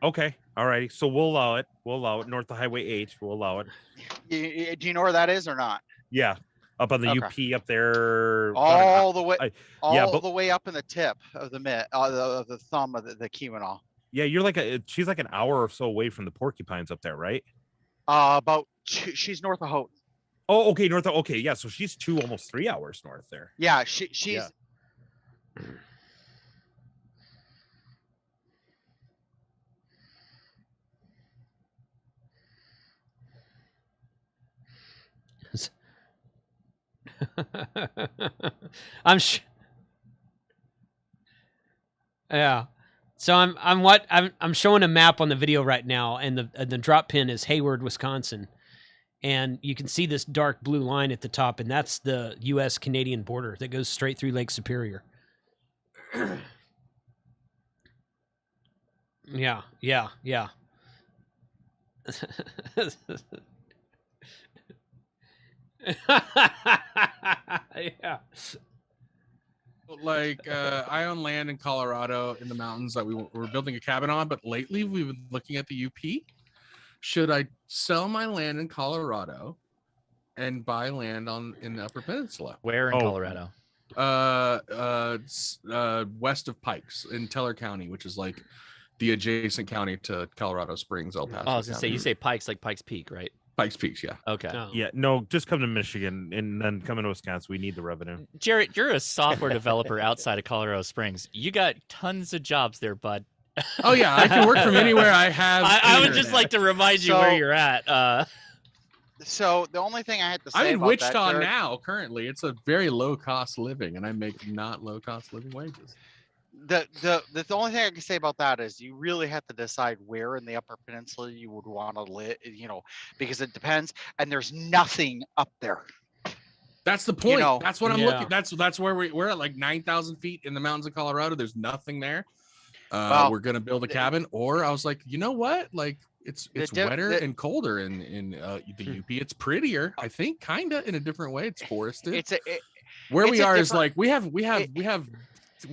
Okay. All righty. So we'll allow it. North of Highway H. We'll allow it. Do you know where that is or not? Yeah. Up on the UP up there. All the way. The way up in the tip of the thumb of the Keweenaw. Yeah. She's like an hour or so away from the Porcupines up there, right? She's north of Houghton. Oh, okay. Okay. Yeah. So she's almost 3 hours north there. Yeah. She's. Yeah. Yeah. So I'm showing a map on the video right now, and the drop pin is Hayward, Wisconsin, and you can see this dark blue line at the top, and that's the U.S. Canadian border that goes straight through Lake Superior. Yeah. Yeah. Like I own land in Colorado in the mountains that we're building a cabin on, but lately we've been looking at the UP. Should I sell my land in Colorado and buy land in the Upper Peninsula? Where in Colorado? West of Pikes in Teller County, which is like the adjacent county to Colorado Springs, El Paso. Oh, I was gonna say, you say Pikes like Pikes Peak, right? Pikes Peak, yeah. Okay. Oh. Yeah, no, just come to Michigan and then come to Wisconsin. We need the revenue. Jarrett, you're a software developer outside of Colorado Springs. You got tons of jobs there, bud. Oh yeah, I can work from anywhere I have. I would just like to remind you where you're at. So the only thing I had to say I'm in about Wichita that, now. Currently, it's a very low cost living, and I make not low cost living wages. The only thing I can say about that is you really have to decide where in the Upper Peninsula you would want to live, because it depends, and there's nothing up there. That's the point. That's what I'm looking. That's where we're at, like 9,000 feet in the mountains of Colorado. There's nothing there. We're gonna build a cabin, or I was like, you know what? Like it's wetter and colder in the UP. It's prettier, I think, kind of in a different way. It's forested. Where we are is like we have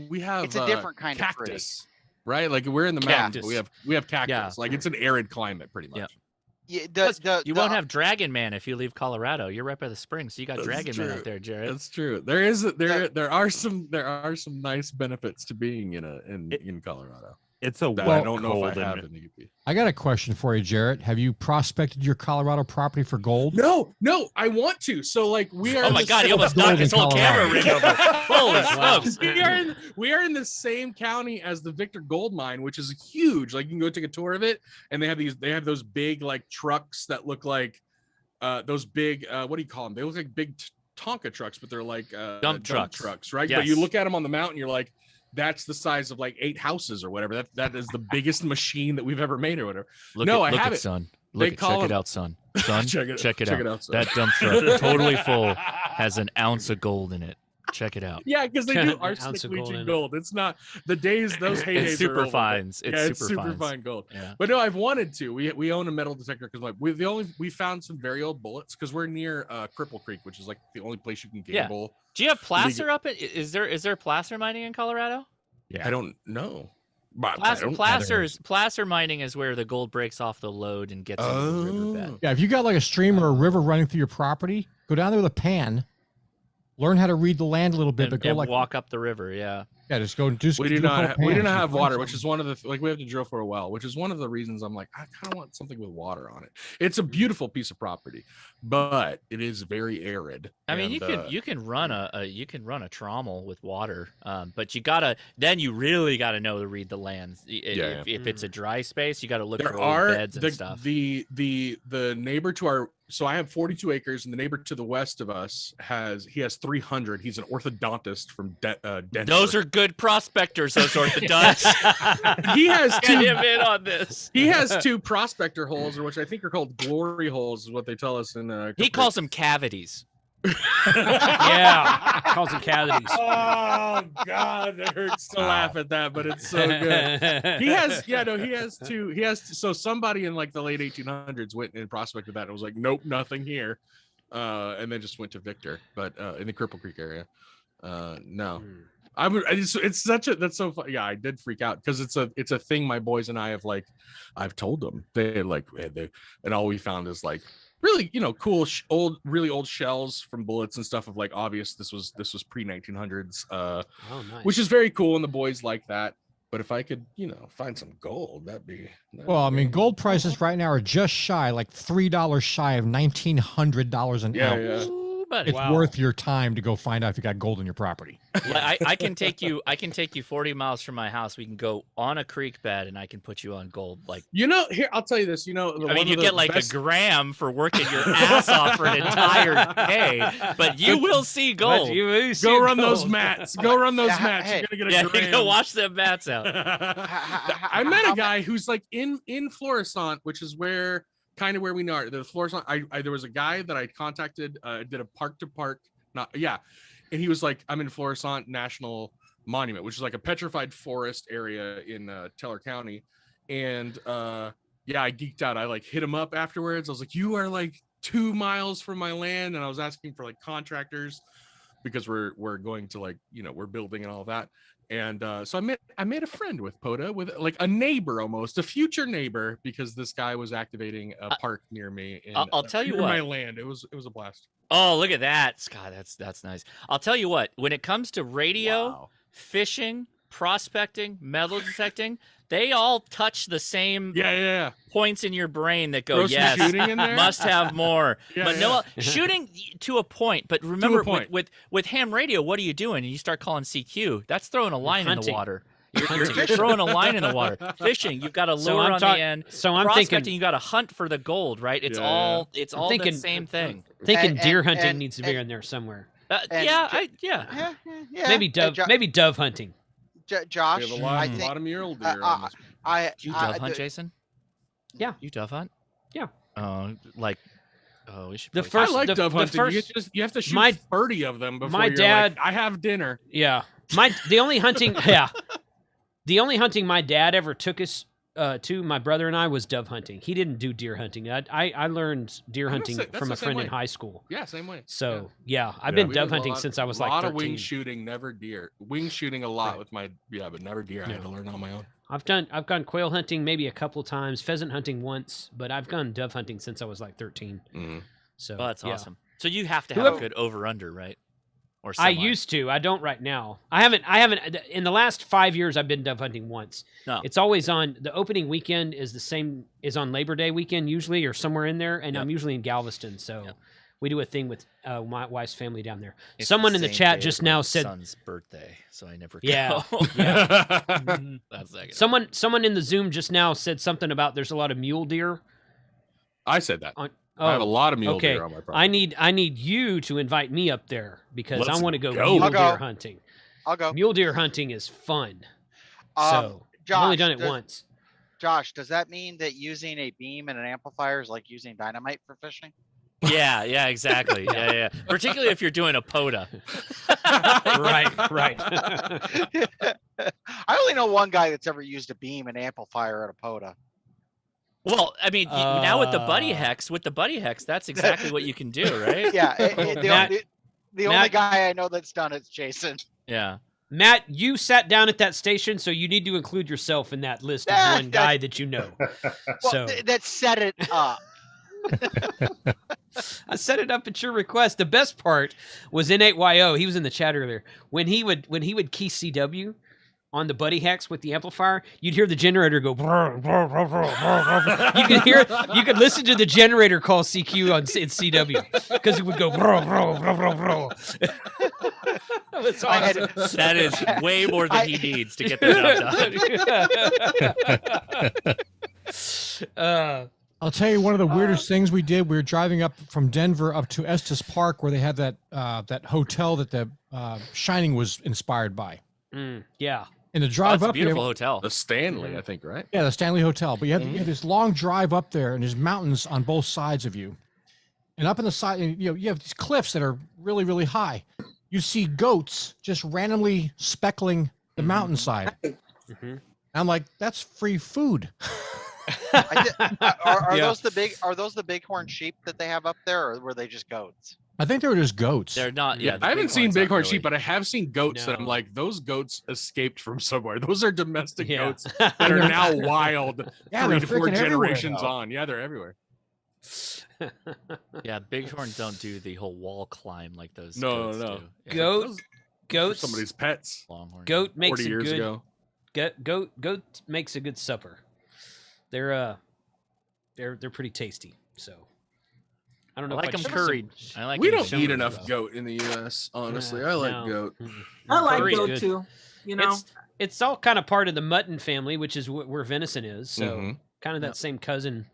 we have It's a different kind of pretty. cactus, right? Like we're in the mountains, but we have cactus. Yeah. Like it's an arid climate, pretty much. Yeah, you won't have Dragon Man if you leave Colorado. You're right by the spring, so you got That's Dragon Man true. out there, Jared. That's true. There are some nice benefits to being in Colorado. It's a that wet, I don't know cold if I have and- in the UP. I got a question for you, Jarrett. Have you prospected your Colorado property for gold? No, I want to. So like we are. Oh my God! He almost knocked his whole camera rig over. Holy smokes! We are in the same county as the Victor Gold Mine, which is huge. Like you can go take a tour of it, and they have those big like trucks that look like those big what do you call them? They look like big Tonka trucks, but they're like dump trucks, right? Yes. But you look at them on the mountain, you're like, that's the size of like 8 houses or whatever. That is the biggest machine that we've ever made or whatever. Look I at have it, it, son. Check It out, son. Son, check it out. Son. That dump truck, totally full, has an ounce of gold in it. Check it out. Yeah, because they do arsenic leaching gold. It's not those heydays. It's super are over. fines. It's super fine gold. Yeah. But no, I've wanted to. We own a metal detector because like we found some very old bullets because we're near Cripple Creek, which is like the only place you can gamble. Yeah. Do you have placer up? Is there placer mining in Colorado? Yeah. I don't know. Placer mining is where the gold breaks off the lode and gets into the riverbed. Yeah, if you got like a stream or a river running through your property, go down there with a pan, learn how to read the land a little bit, but go like walk up the river. Yeah, just go and do. We do not have water, which is one of the we have to drill for a well, which is one of the reasons I'm like I kind of want something with water on it. It's a beautiful piece of property, but it is very arid. I mean, you can run a trommel with water, but you really gotta know to read the land. If it's a dry space, you got to look for old beds and stuff. The neighbor to our. So I have 42 acres, and the neighbor to the west of us has 300. He's an orthodontist from Denver. Those are good prospectors. Those orthodontists. He has Get him in on this. He has 2 prospector holes, which I think are called glory holes, is what they tell us in. He calls them cavities. Yeah, calls them cavities. Oh God, it hurts to laugh at that, but it's so good. He has 2. So somebody in like the late 1800s went and prospected that and was like, nope, nothing here, and then just went to Victor, but in the Cripple Creek area, no. It's such a that's so fun. Yeah, I did freak out because it's a thing my boys and I have like I've told them and all we found is like really cool really old shells from bullets and stuff of like obvious this was pre-1900s nice. Which is very cool and the boys like that. But if I could find some gold, that'd be well, I mean, gold prices right now are just shy, like $3 shy of $1,900 an ounce. It's worth your time to go find out if you got gold in your property. I can take you 40 miles from my house. We can go on a creek bed and I can put you on gold. Like here, I'll tell you this. You get like a gram for working your ass off for an entire day, but you will see gold. Go run those mats. Go run those mats. Hey, you're gonna get a gram. You go wash them mats out. I met a guy who's like in Florissant, which is where we are. The Florissant. There was a guy that I contacted. Did a park to park. And he was like, I'm in Florissant National Monument, which is like a petrified forest area in Teller County. And I geeked out. I like hit him up afterwards. I was like, you are like 2 miles from my land. And I was asking for like contractors because we're going to like, we're building and all that. And so I made a friend with POTA, with like a neighbor, almost a future neighbor, because this guy was activating a park near me. I'll tell you what, my land. It was a blast. Oh, look at that, Scott. That's nice. I'll tell you what. When it comes to radio, fishing, prospecting, metal detecting, they all touch the same points in your brain that go, yes, must have more. Shooting to a point. But remember, with ham radio, what are you doing? You start calling CQ. That's throwing a line in the water. You're throwing a line in the water. Fishing, you've got a lure on the end. So I'm thinking you got to hunt for the gold, right? It's all the same thing. Thinking deer hunting needs to be in there somewhere. Maybe dove hunting. Josh, we have a lot of mule deer. Do you dove hunt, Jason? Yeah. You dove hunt? Yeah. We should. I like dove hunting. You have to shoot 30 of them before my dad. I have dinner. Yeah. The only hunting my dad ever took us too, my brother and I, was dove hunting. He didn't do deer hunting. I learned deer hunting from a friend in high school. Yeah, same way. So I've been dove hunting since I was like 13. A lot of wing shooting, never deer. Wing shooting a lot with my but never deer. I had to learn on my own. I've gone quail hunting maybe a couple of times, pheasant hunting once, but I've gone dove hunting since I was like 13. Mm-hmm. So that's awesome. So you have to have a good over under, right? Or I used to. I don't right now. I haven't in the last 5 years. I've been dove hunting once. No. It's always on the opening weekend is on Labor Day weekend usually, or somewhere in there, and I'm usually in Galveston. So we do a thing with my wife's family down there. It's Someone the in the same chat day just as now my said son's birthday, so I never yeah. go. That's not gonna Someone in the Zoom just now said something about there's a lot of mule deer. I said that. I have a lot of mule deer on my property. I need you to invite me up there because I want to go I'll mule go. deer hunting. I'll go. Mule deer hunting is fun. So Josh, I've only done it once. Josh, does that mean that using a beam and an amplifier is like using dynamite for fishing? Yeah, exactly. Yeah. Particularly if you're doing a POTA. right. I only know one guy that's ever used a beam and amplifier at a POTA. Well, I mean, now with the buddy hex, that's exactly what you can do, right? Yeah. The only guy I know that's done it's Jason. Yeah. Matt, you sat down at that station, so you need to include yourself in that list of one guy that you know. Well, that set it up. I set it up at your request. The best part was N8YO. He was in the chat earlier. When he would key CW on the buddy hex with the amplifier, you'd hear the generator go. Brr, brr, brr, brr, brr. You could listen to the generator call CQ in CW because it would go. Brr, brr, brr, brr, brr. That's awesome. That is way more than he needs to get the job done. I'll tell you one of the weirdest things we did. We were driving up from Denver up to Estes Park, where they had that hotel that the Shining was inspired by. Yeah. And the drive up up beautiful there, hotel. The Stanley, I think, right? Yeah, the Stanley Hotel. But you had this long drive up there, and there's mountains on both sides of you. And up in the side, you have these cliffs that are really, really high. You see goats just randomly speckling the mountainside. I'm like, that's free food. Are those the bighorn sheep that they have up there, or were they just goats? I think they were just goats. They're not. Yeah, I haven't seen bighorn sheep, but I have seen goats that I'm like, those goats escaped from somewhere. Those are domestic goats that are now wild. Yeah, 3 to 4 freaking generations everywhere, on. Yeah, they're everywhere. Yeah, bighorn don't do the whole wall climb like those. No. Do. Yeah. Goats. Somebody's pets. Longhorn. Goat makes 40 a years good. ago. Goat makes a good supper. They're pretty tasty. So I don't know. I like them curried. We don't eat enough goat in the U.S. Honestly, I like goat. I like Curry's goat good. too. You know, it's all kind of part of the mutton family, which is where venison is. So kind of that same cousin.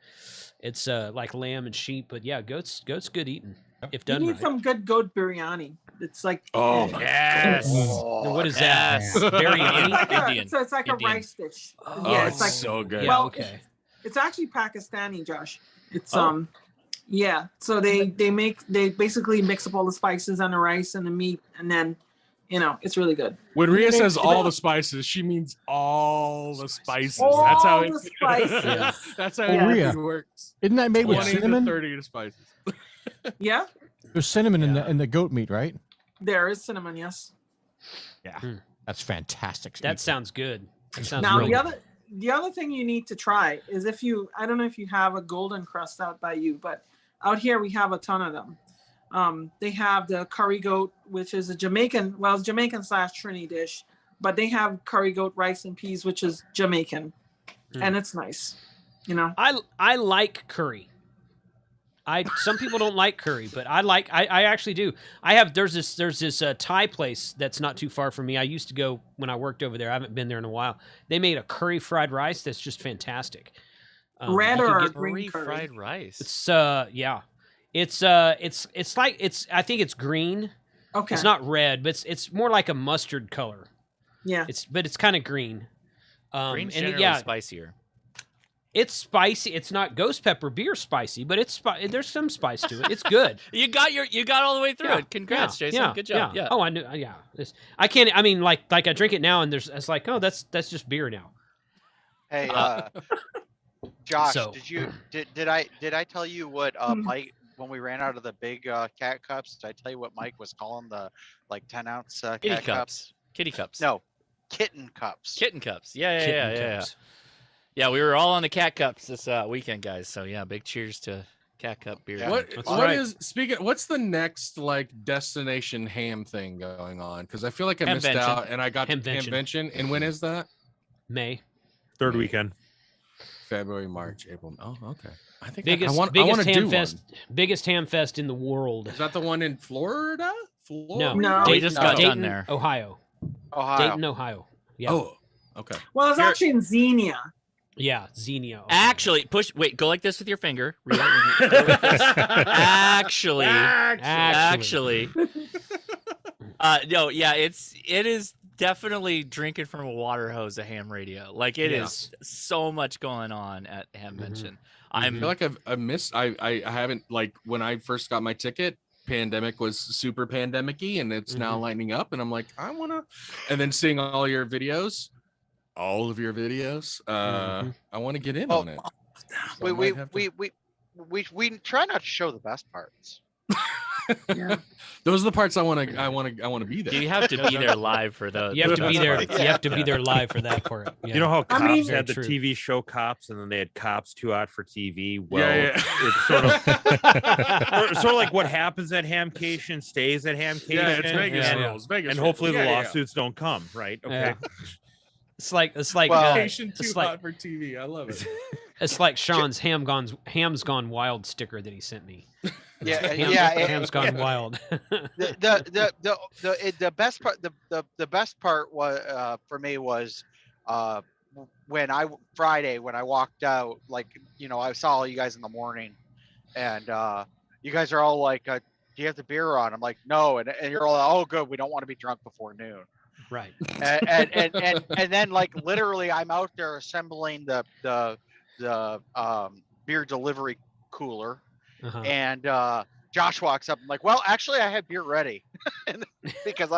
It's like lamb and sheep, but yeah, goat's good eating if done you need right. some good goat biryani. It's like yes. Now, what is that? Biryani? It's like Indian. a rice dish. Oh, Yeah, it's like so good. Yeah, okay. It's actually Pakistani, Josh. It's yeah. So they basically mix up all the spices and the rice and the meat, and then it's really good. When Rhea says all the spices, she means all the spices. All that's how the spices. That's how Rhea, it works. Isn't that made with 20 cinnamon? to 30 spices. Yeah, There's cinnamon in the goat meat, right? there is cinnamon. Yes. Yeah, that's fantastic. That sounds good. That sounds Now really good. the other thing you need to try is I don't know if you have a golden crust out by you, but out here we have a ton of them. They have the curry goat, which is a Jamaican, it's Jamaican / Trini dish, but they have curry goat rice and peas, which is Jamaican, and it's nice. I like curry. Some people don't like curry, but I actually do. There's this Thai place that's not too far from me. I used to go when I worked over there. I haven't been there in a while. They made a curry fried rice that's just fantastic. Red you can or get green curry? fried rice. It's like I think it's green. Okay. It's not red, but it's more like a mustard color. Yeah. It's kind of green. Green's and generally spicier. It's spicy. It's not ghost pepper beer spicy, but there's some spice to it. It's good. You got all the way through it. Congrats, Jason. Good job. Yeah. Oh, I knew. Yeah. I can't. I mean, like I drink it now, and it's like, oh, that's just beer now. Hey, Josh, so- did I tell you what Mike, when we ran out of the big cat cups, did I tell you what Mike was calling the like 10-ounce Kitty cat cups? Kitty cups. No, kitten cups. Kitten cups. Yeah. Kitten cups. Yeah, we were all on the cat cups this weekend, guys. So yeah, big cheers to cat cup beer. What's the next like destination ham thing going on? Because I feel like I missed Hamvention. out, and I got to Hamvention. Hamvention. And when is that? May. Third weekend. February, March, April. Oh, okay. I think Biggest I want biggest to ham do fest. one. Biggest ham fest in the world. Is that the one in Florida? No, No. We just got Dayton, done there. Ohio. Dayton, Ohio. Yeah. Oh, okay. Well, it's actually in Xenia. Yeah, Xenia. Ohio. Actually, go like this with your finger. Read it. Go like this. Actually. No, yeah, it is definitely drinking from a water hose, a ham radio. Like it is so much going on at Hamvention. I feel like I've missed. I haven't, like, when I first got my ticket, pandemic was super pandemic-y, and it's now lightening up, and I'm like, I want to. And then seeing all of your videos, I want to get in on it. So We try not to show the best parts. Yeah. Those are the parts I want to be there. You have to be there live for those. You have to be there. You have to be there live for that part. Yeah. You know how Cops mean- had the True. TV show Cops, and then they had Cops Too Hot for TV. Well, Yeah. it's sort of sort of like what happens at Hamcation stays at Hamcation. Yeah, it's Vegas Yeah. rules. Vegas and rules. hopefully the Yeah, yeah. lawsuits don't come. Right? Okay. Yeah. It's like Well, Vacation too it's hot like for TV. I love it. it's like Sean's Ham's Gone Wild sticker that he sent me. Ham's Gone wild. The best part, the best part was for me was when Friday when I walked out, like, you know, I saw all you guys in the morning, and you guys are all like, do you have the beer on? I'm like, no, and you're all, oh good, we don't want to be drunk before noon. Right. And then, like, literally I'm out there assembling the beer delivery cooler. Uh-huh. And Josh walks up and like, well, actually, I had beer ready, because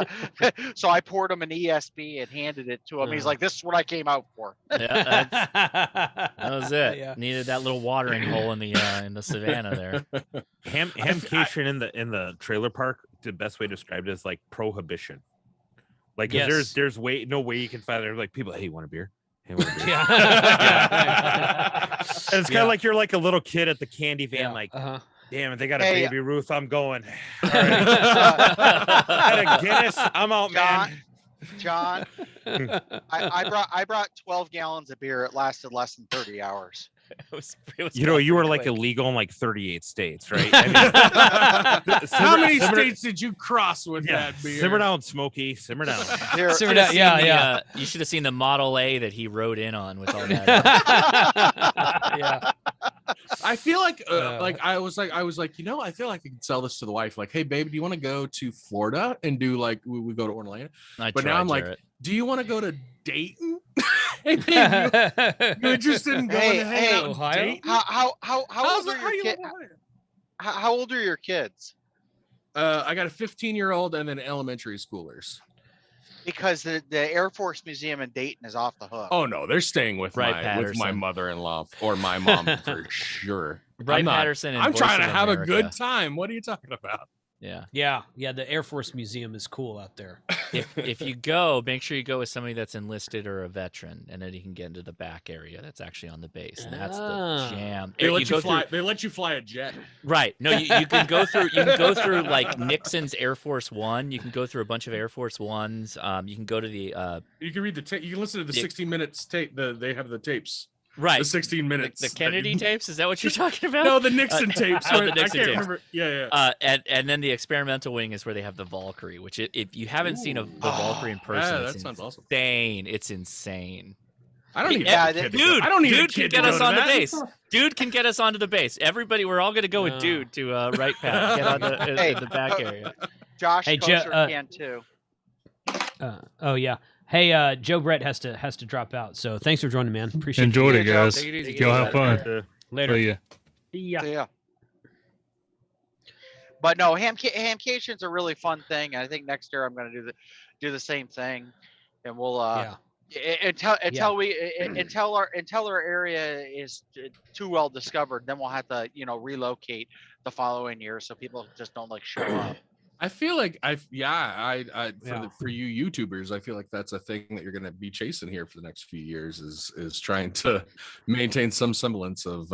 so I poured him an ESB and handed it to him. He's like, "This is what I came out for." Yeah, that was it. Yeah. Needed that little watering hole in the savannah there. Hamcation in the trailer park. The best way to describe it is like prohibition. Like, 'cause Yes. there's no way you can find there. Like, people, hey, you want a beer? Hey, want a beer? Yeah. And it's kind of like you're like a little kid at the candy van, like, Uh-huh. damn it, they got a Hey, Baby Ruth. I'm going. All right. Got a Guinness. I'm out, man. John, I brought 12 gallons of beer. It lasted less than 30 hours. It was You know, going you were pretty like quick. illegal in like 38 states, right? I mean, How many states did you cross with Yeah, that beer? simmer down, Smokey. Simmer down. Here, So- Should have seen Yeah, the, yeah. you should have seen the Model A that he rode in on with all that. Yeah. I feel like Uh, I was like, you know, I feel like I could sell this to the wife. Like, hey, babe, do you want to go to Florida and do like we go to Orlando? I But now tried, I'm like, Jarrett. do you want to go to Dayton? Hey, babe, you interested in going to hang out in Ohio? Dayton? how How's old it- are how your you kids? live in Ohio? How old are your kids? I got a 15-year-old and then elementary schoolers. Because the Air Force Museum in Dayton is off the hook. Oh no, they're staying with Right, my Patterson. mother-in-law or my mom for sure. Wright I'm not- Patterson and I'm trying Voice to of have a America. good time. What are you talking about? Yeah. Yeah. The Air Force Museum is cool out there. If you go, make sure you go with somebody that's enlisted or a veteran, and then you can get into the back area that's actually on the base, and that's Ah. the jam. They If let you go fly. through- They let you fly a jet. Right. No, you can go through. You can go through like Nixon's Air Force One. You can go through a bunch of Air Force Ones. You can go to the You can read the tape. You can listen to the Yeah. 16 minutes tape. They have the tapes. right. The 16 minutes. The Kennedy tapes. Is that what you're talking about? No, the Nixon tapes. oh, the I Nixon can't tapes. remember. Yeah. And then the experimental wing is where they have the Valkyrie, which if you haven't seen the Valkyrie in person, Yeah, it's that sounds awesome. insane. It's insane. I don't need. Yeah, a kid to go- Dude, I don't need a dude can kid get to us go to on the that. base. Dude can get us onto the base. Everybody, we're all gonna go with No. dude to right path. Get on the Hey, in the back area. Josh Hey, Kosher Jo- can too. Oh yeah. Hey, Joe Brett has to drop out. So thanks for joining, man. Appreciate Enjoyed it, Yeah, Joe, guys. take it easy. Y'all have fun. it. Later. See ya. Yeah. So, yeah. But no, hamcation's a really fun thing. And I think next year I'm going to do the same thing, and we'll Yeah. Until our area is too well discovered, then we'll have to relocate the following year so people just don't like show up. I feel like for you YouTubers, I feel like that's a thing that you're going to be chasing here for the next few years is trying to maintain some semblance of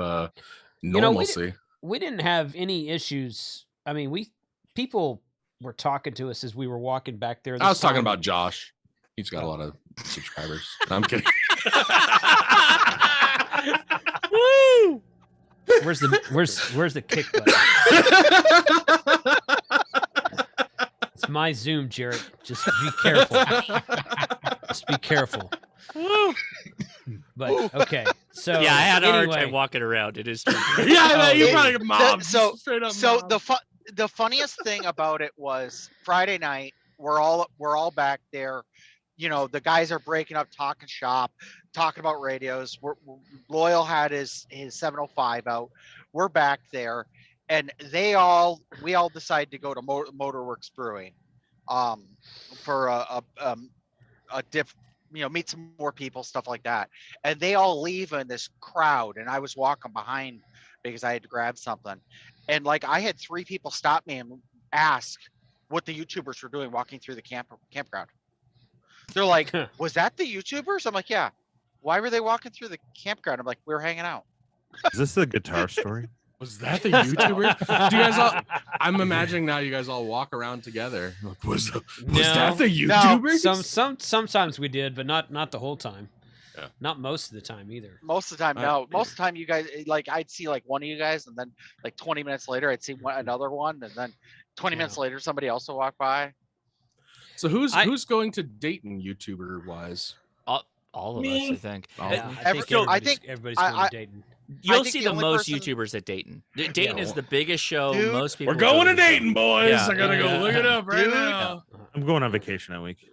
normalcy. We didn't have any issues. I mean, people were talking to us as we were walking back there. I was talking about Josh. He's got a lot of subscribers. No, I'm kidding. Woo! Where's the kick button? It's my Zoom, Jarrett. Just be careful. Just be careful. But okay, so yeah, I had a hard time walking around. It is true. You're probably a mob. So the funniest thing about it was Friday night. We're all back there. The guys are breaking up, talking shop, talking about radios. Loyal had his 705 out. We're back there, and we all decided to go to Motorworks Brewing, for a dip, meet some more people, stuff like that. And they all leave in this crowd, and I was walking behind because I had to grab something, and I had 3 people stop me and ask what the YouTubers were doing walking through the campground. They're like, was that the YouTubers? I'm like, yeah. Why were they walking through the campground? I'm like, we were hanging out. Is this the guitar story? Was that the YouTuber? Do you guys all? I'm imagining now you guys all walk around together. Was that the YouTuber? No, sometimes we did, but not the whole time. Yeah. Not most of the time either. Most of the time, no. Most of the time, you guys I'd see one of you guys, and then 20 minutes later, I'd see another one, and then 20 minutes later, somebody else will walk by. So who's going to Dayton YouTuber wise? All of us, I think. I think everybody's going to Dayton. You'll see the most YouTubers at Dayton. Dayton is the biggest show. Dude, most people. We're going to Dayton, boys. I gotta go look it up right now. I'm going on vacation that week.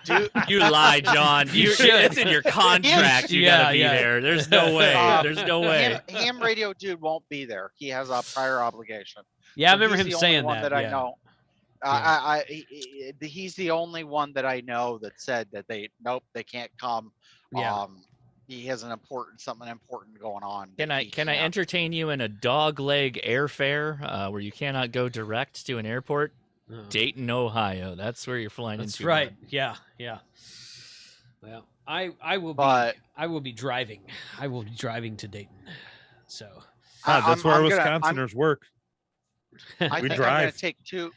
Dude. You lie, John. It's in your contract. You gotta be there. There's no way. There's no way. Ham Radio dude won't be there. He has a prior obligation. Yeah, I remember him saying that. I know. He's the only one that I know that said that they can't come. Yeah. He has something important going on. Can I entertain you in a dog leg airfare where you cannot go direct to an airport? Dayton, Ohio. That's where you're flying into. That's right. Yeah. Well, I will be driving. I will be driving to Dayton. So that's where Wisconsiners work. I think I'm going to take 2.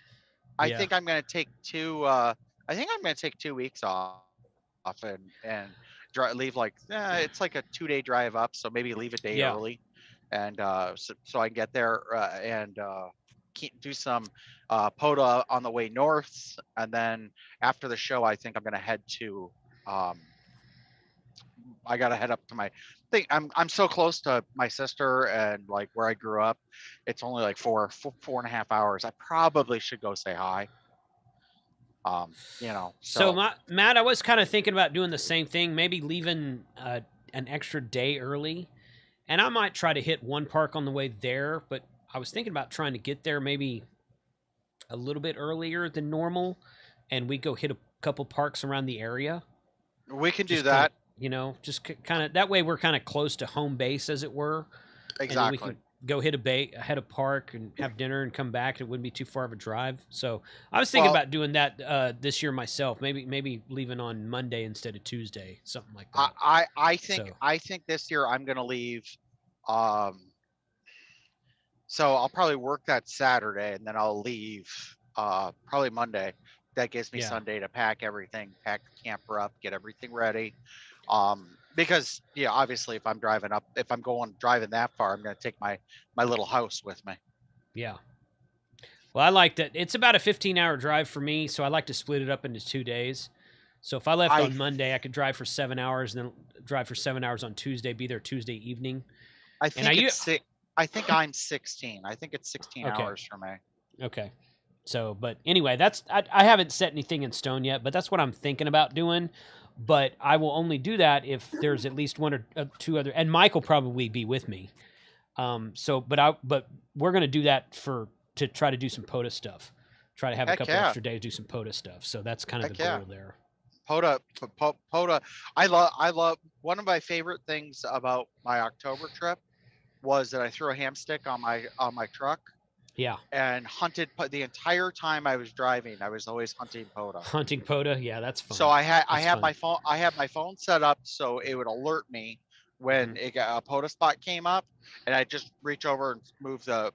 I think I'm going to take 2. I think I'm going to take 2 weeks off and leave it's like a 2-day drive up. So maybe leave a day early, and so I can get there and do some POTA on the way north, and then after the show, I think I'm going to head to. I got to head up to my thing. I'm so close to my sister and where I grew up. It's only 4.5 hours. I probably should go say hi. So Matt, I was kind of thinking about doing the same thing, maybe leaving an extra day early, and I might try to hit one park on the way there, but I was thinking about trying to get there maybe a little bit earlier than normal, and we go hit a couple parks around the area. We can do that. Just kind of that way we're kind of close to home base, as it were. Exactly. We can go hit a park and have dinner and come back. It wouldn't be too far of a drive. So I was thinking about doing that this year myself. Maybe leaving on Monday instead of Tuesday, something like that. I think this year I'm going to leave. So I'll probably work that Saturday, and then I'll leave probably Monday. That gives me Sunday to pack everything, pack the camper up, get everything ready. Because obviously if I'm driving that far, I'm going to take my little house with me. Yeah. Well, I like that. It's about a 15-hour drive for me, so I like to split it up into 2 days. So if I left on Monday, I could drive for 7 hours, and then drive for 7 hours on Tuesday, be there Tuesday evening. I think I'm 16. I think it's 16 hours for me. Okay. So, but anyway, I haven't set anything in stone yet, but that's what I'm thinking about doing. But I will only do that if there's at least 1 or 2 other, and Mike will probably be with me. But we're going to do that to try to do some POTA stuff. Try to have a couple extra days, do some POTA stuff. So that's kind of the goal there. POTA. I love one of my favorite things about my October trip was that I threw a ham stick on my truck. Yeah. And hunted the entire time I was driving. I was always hunting POTA. Hunting POTA, yeah, that's fun. So I had fun. my phone. I had my phone set up so it would alert me when a POTA spot came up, and I just reach over and move the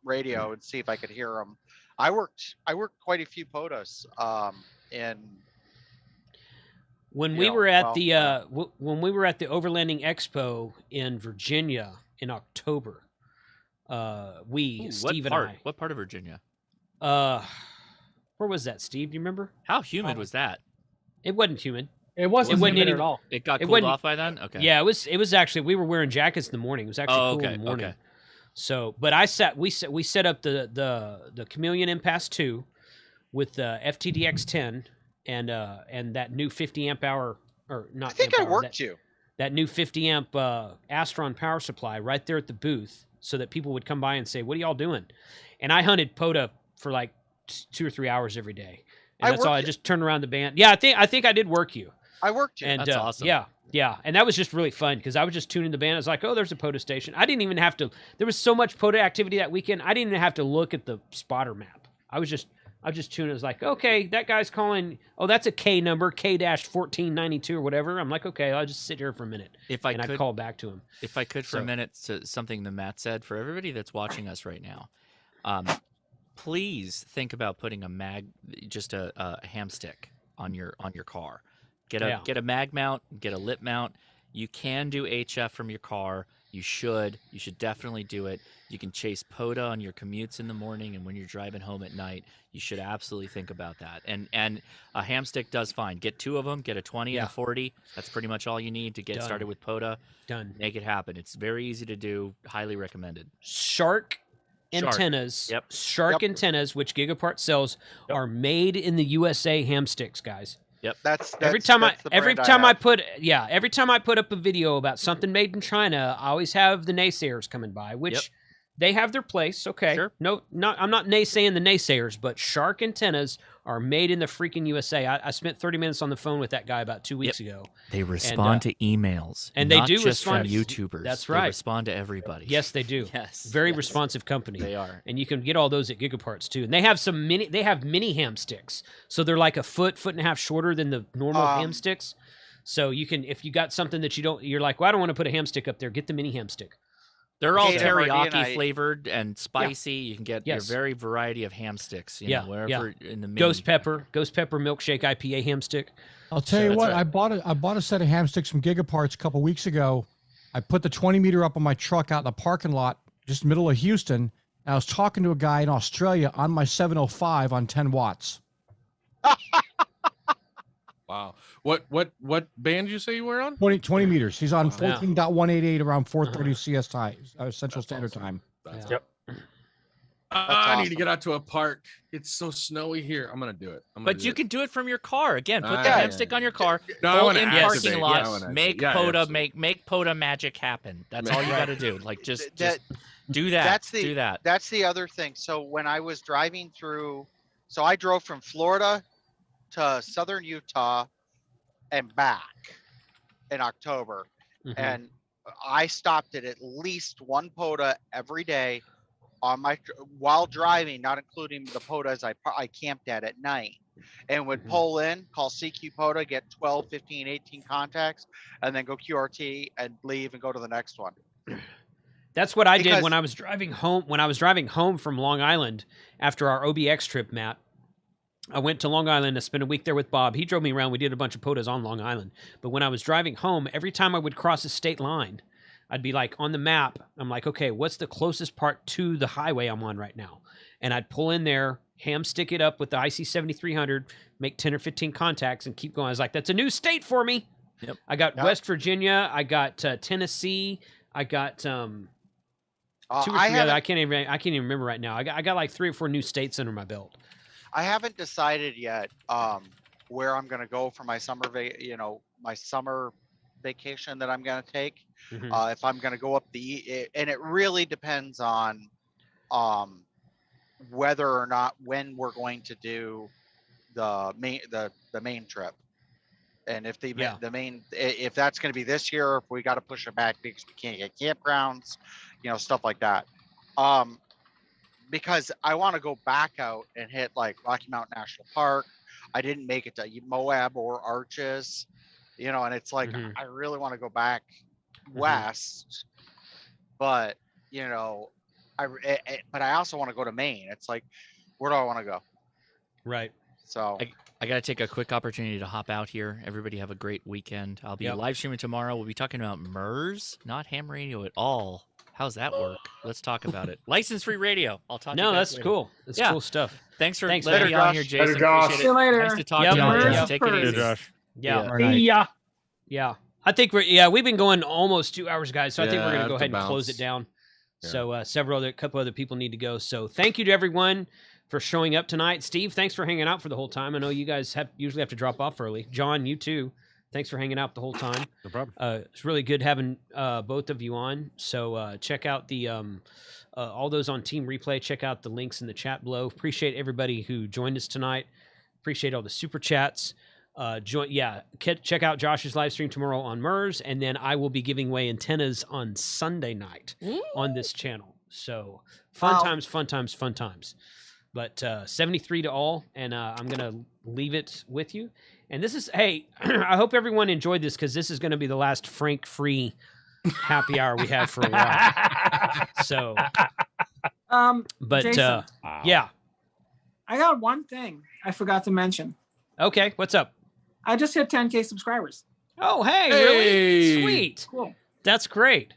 radio and see if I could hear them. I worked quite a few POTAs in. When we were at when we were at the Overlanding Expo in Virginia in October, Steve and I. What part of Virginia? Where was that, Steve? Do you remember? How humid was that? It wasn't humid. It wasn't humid at all. It got cooled off by then? Okay. Yeah, it was actually, we were wearing jackets in the morning. It was actually cool in the morning. Okay. So, but we set up the Chameleon Impasse 2 with the FTDX10 and that new 50 amp hour, or not. I think I worked you. That new 50 amp Astron power supply right there at the booth, so that people would come by and say, "What are y'all doing?" And I hunted POTA for like 2 or 3 hours every day, and that's all. I just turned around the band. Yeah, I think I did work you. I worked you. And that's awesome. Yeah, and that was just really fun because I was just tuning the band. I was like, "Oh, there's a POTA station." I didn't even have to. There was so much POTA activity that weekend. I didn't even have to look at the spotter map. I was just tuning. I was like, "Okay, that guy's calling. Oh, that's a K number, K-1492 or whatever." I'm like, "Okay, I'll just sit here for a minute." I'd call back to him. If I could for a minute, to something that Matt said for everybody that's watching us right now, please think about putting a ham stick on your car. Get a mag mount, get a lip mount. You can do HF from your car. You should definitely do it. You can chase POTA on your commutes in the morning, and when you're driving home at night, you should absolutely think about that. And a ham stick does fine. Get 2 of them. Get a 20 and a 40. That's pretty much all you need to get started with POTA. Done. Make it happen. It's very easy to do. Highly recommended. Shark antennas. Yep. Shark antennas, which Gigaparts sells, are made in the USA ham sticks, guys. Yep. Every time I put up a video about something made in China, I always have the naysayers coming by, which they have their place. Okay. Sure. I'm not naysaying the naysayers, but Shark antennas are made in the freaking USA. I spent 30 minutes on the phone with that guy about 2 weeks ago. They respond to emails, and they do just respond from YouTubers. That's right. They respond to everybody. Yes, they do. Yes, very responsive company. They are, and you can get all those at Gigaparts too. And they have mini ham sticks, so they're like a foot and a half shorter than the normal ham sticks. So you can, if you got something that you're like, well, I don't want to put a ham stick up there. Get the mini ham stick. They're all teriyaki flavored and spicy. You can get your very variety of ham sticks. You know, wherever in the Ghost pepper milkshake IPA ham stick. I'll tell you what, I bought a set of ham sticks from Gigaparts a couple weeks ago. I put the 20 meter up on my truck out in the parking lot, just in the middle of Houston. And I was talking to a guy in Australia on my 705 on 10 watts. Wow. What band did you say you were on? 20 meters. He's on 14.188 around 4:30 CS time, Central Standard Time. Yep. I need to get out to a park. It's so snowy here. I'm gonna do it. But you can do it from your car. Again, put the ham stick on your car. No, in parking lots. Make POTA make POTA magic happen. That's all you got to do. Like just do that. Do that. That's the other thing. So when I was driving through, so I drove from Florida to southern Utah and back in October, and I stopped at least one POTA every day on while driving, not including the POTAs I camped at night, and would pull in, call CQ POTA, get 12, 15, 18 contacts, and then go QRT and leave and go to the next one. That's what I did when I was driving home. When I was driving home from Long Island after our OBX trip, Matt, I went to Long Island to spend a week there with Bob. He drove me around. We did a bunch of POTAs on Long Island. But when I was driving home, every time I would cross a state line, I'd be like on the map. I'm like, okay, what's the closest part to the highway I'm on right now? And I'd pull in there, ham stick it up with the IC 7300, make 10 or 15 contacts and keep going. I was like, that's a new state for me. Yep. I got West Virginia. I got Tennessee. I got 2 or 3 other. I can't even remember right now. I got like 3 or 4 new states under my belt. I haven't decided yet where I'm going to go for my summer vacation that I'm going to take. If I'm going to go up and it really depends on whether or not when we're going to do the main trip. And if the main, if that's going to be this year, if we got to push it back because we can't get campgrounds, stuff like that. Because I want to go back out and hit like Rocky Mountain National Park. I didn't make it to Moab or Arches, and it's like, I really want to go back west, but but I also want to go to Maine. It's like, where do I want to go? Right. So I got to take a quick opportunity to hop out here. Everybody have a great weekend. I'll be live streaming tomorrow. We'll be talking about MERS, not ham radio at all. How's that work? Let's talk about it. License-free radio. I'll talk to you guys that's later. cool. That's cool stuff. Thanks for letting me on here, Jason. Later, Josh. Appreciate it. See you later. Nice to talk to you. Yeah. Take it easy. Josh. Yeah. Yeah. I think we've been going almost 2 hours, guys. So I think we're going to go ahead and close it down. Yeah. So couple other people need to go. So thank you to everyone for showing up tonight. Steve, thanks for hanging out for the whole time. I know you guys usually have to drop off early. John, you too. Thanks for hanging out the whole time. No problem. It's really good having both of you on. So check out the all those on Team Replay. Check out the links in the chat below. Appreciate everybody who joined us tonight. Appreciate all the super chats. Check out Josh's live stream tomorrow on MERS, and then I will be giving away antennas on Sunday night on this channel. So fun times. But 73 to all, and I'm gonna leave it with you. And this is, hey, I hope everyone enjoyed this because this is going to be the last Frank-free happy hour we have for a while. So, but Jason, yeah, I got one thing I forgot to mention. Okay, what's up? I just hit 10K subscribers. Oh, hey, really? Sweet. Cool. That's great.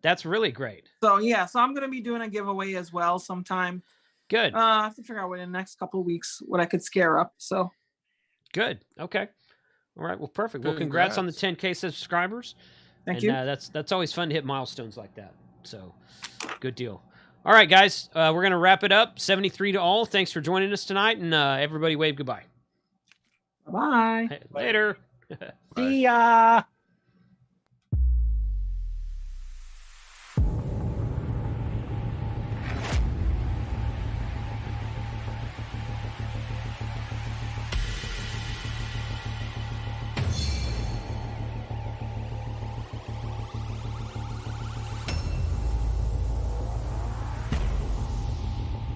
That's really great. So so I'm gonna be doing a giveaway as well sometime. Good. I have to figure out in the next couple of weeks what I could scare up. So. Good. Okay. All right. Well, perfect. Well, congrats on the 10K subscribers. Thank you. That's always fun to hit milestones like that. So, good deal. All right, guys. We're gonna wrap it up. 73 to all. Thanks for joining us tonight, and everybody wave goodbye. Bye. Later. See ya.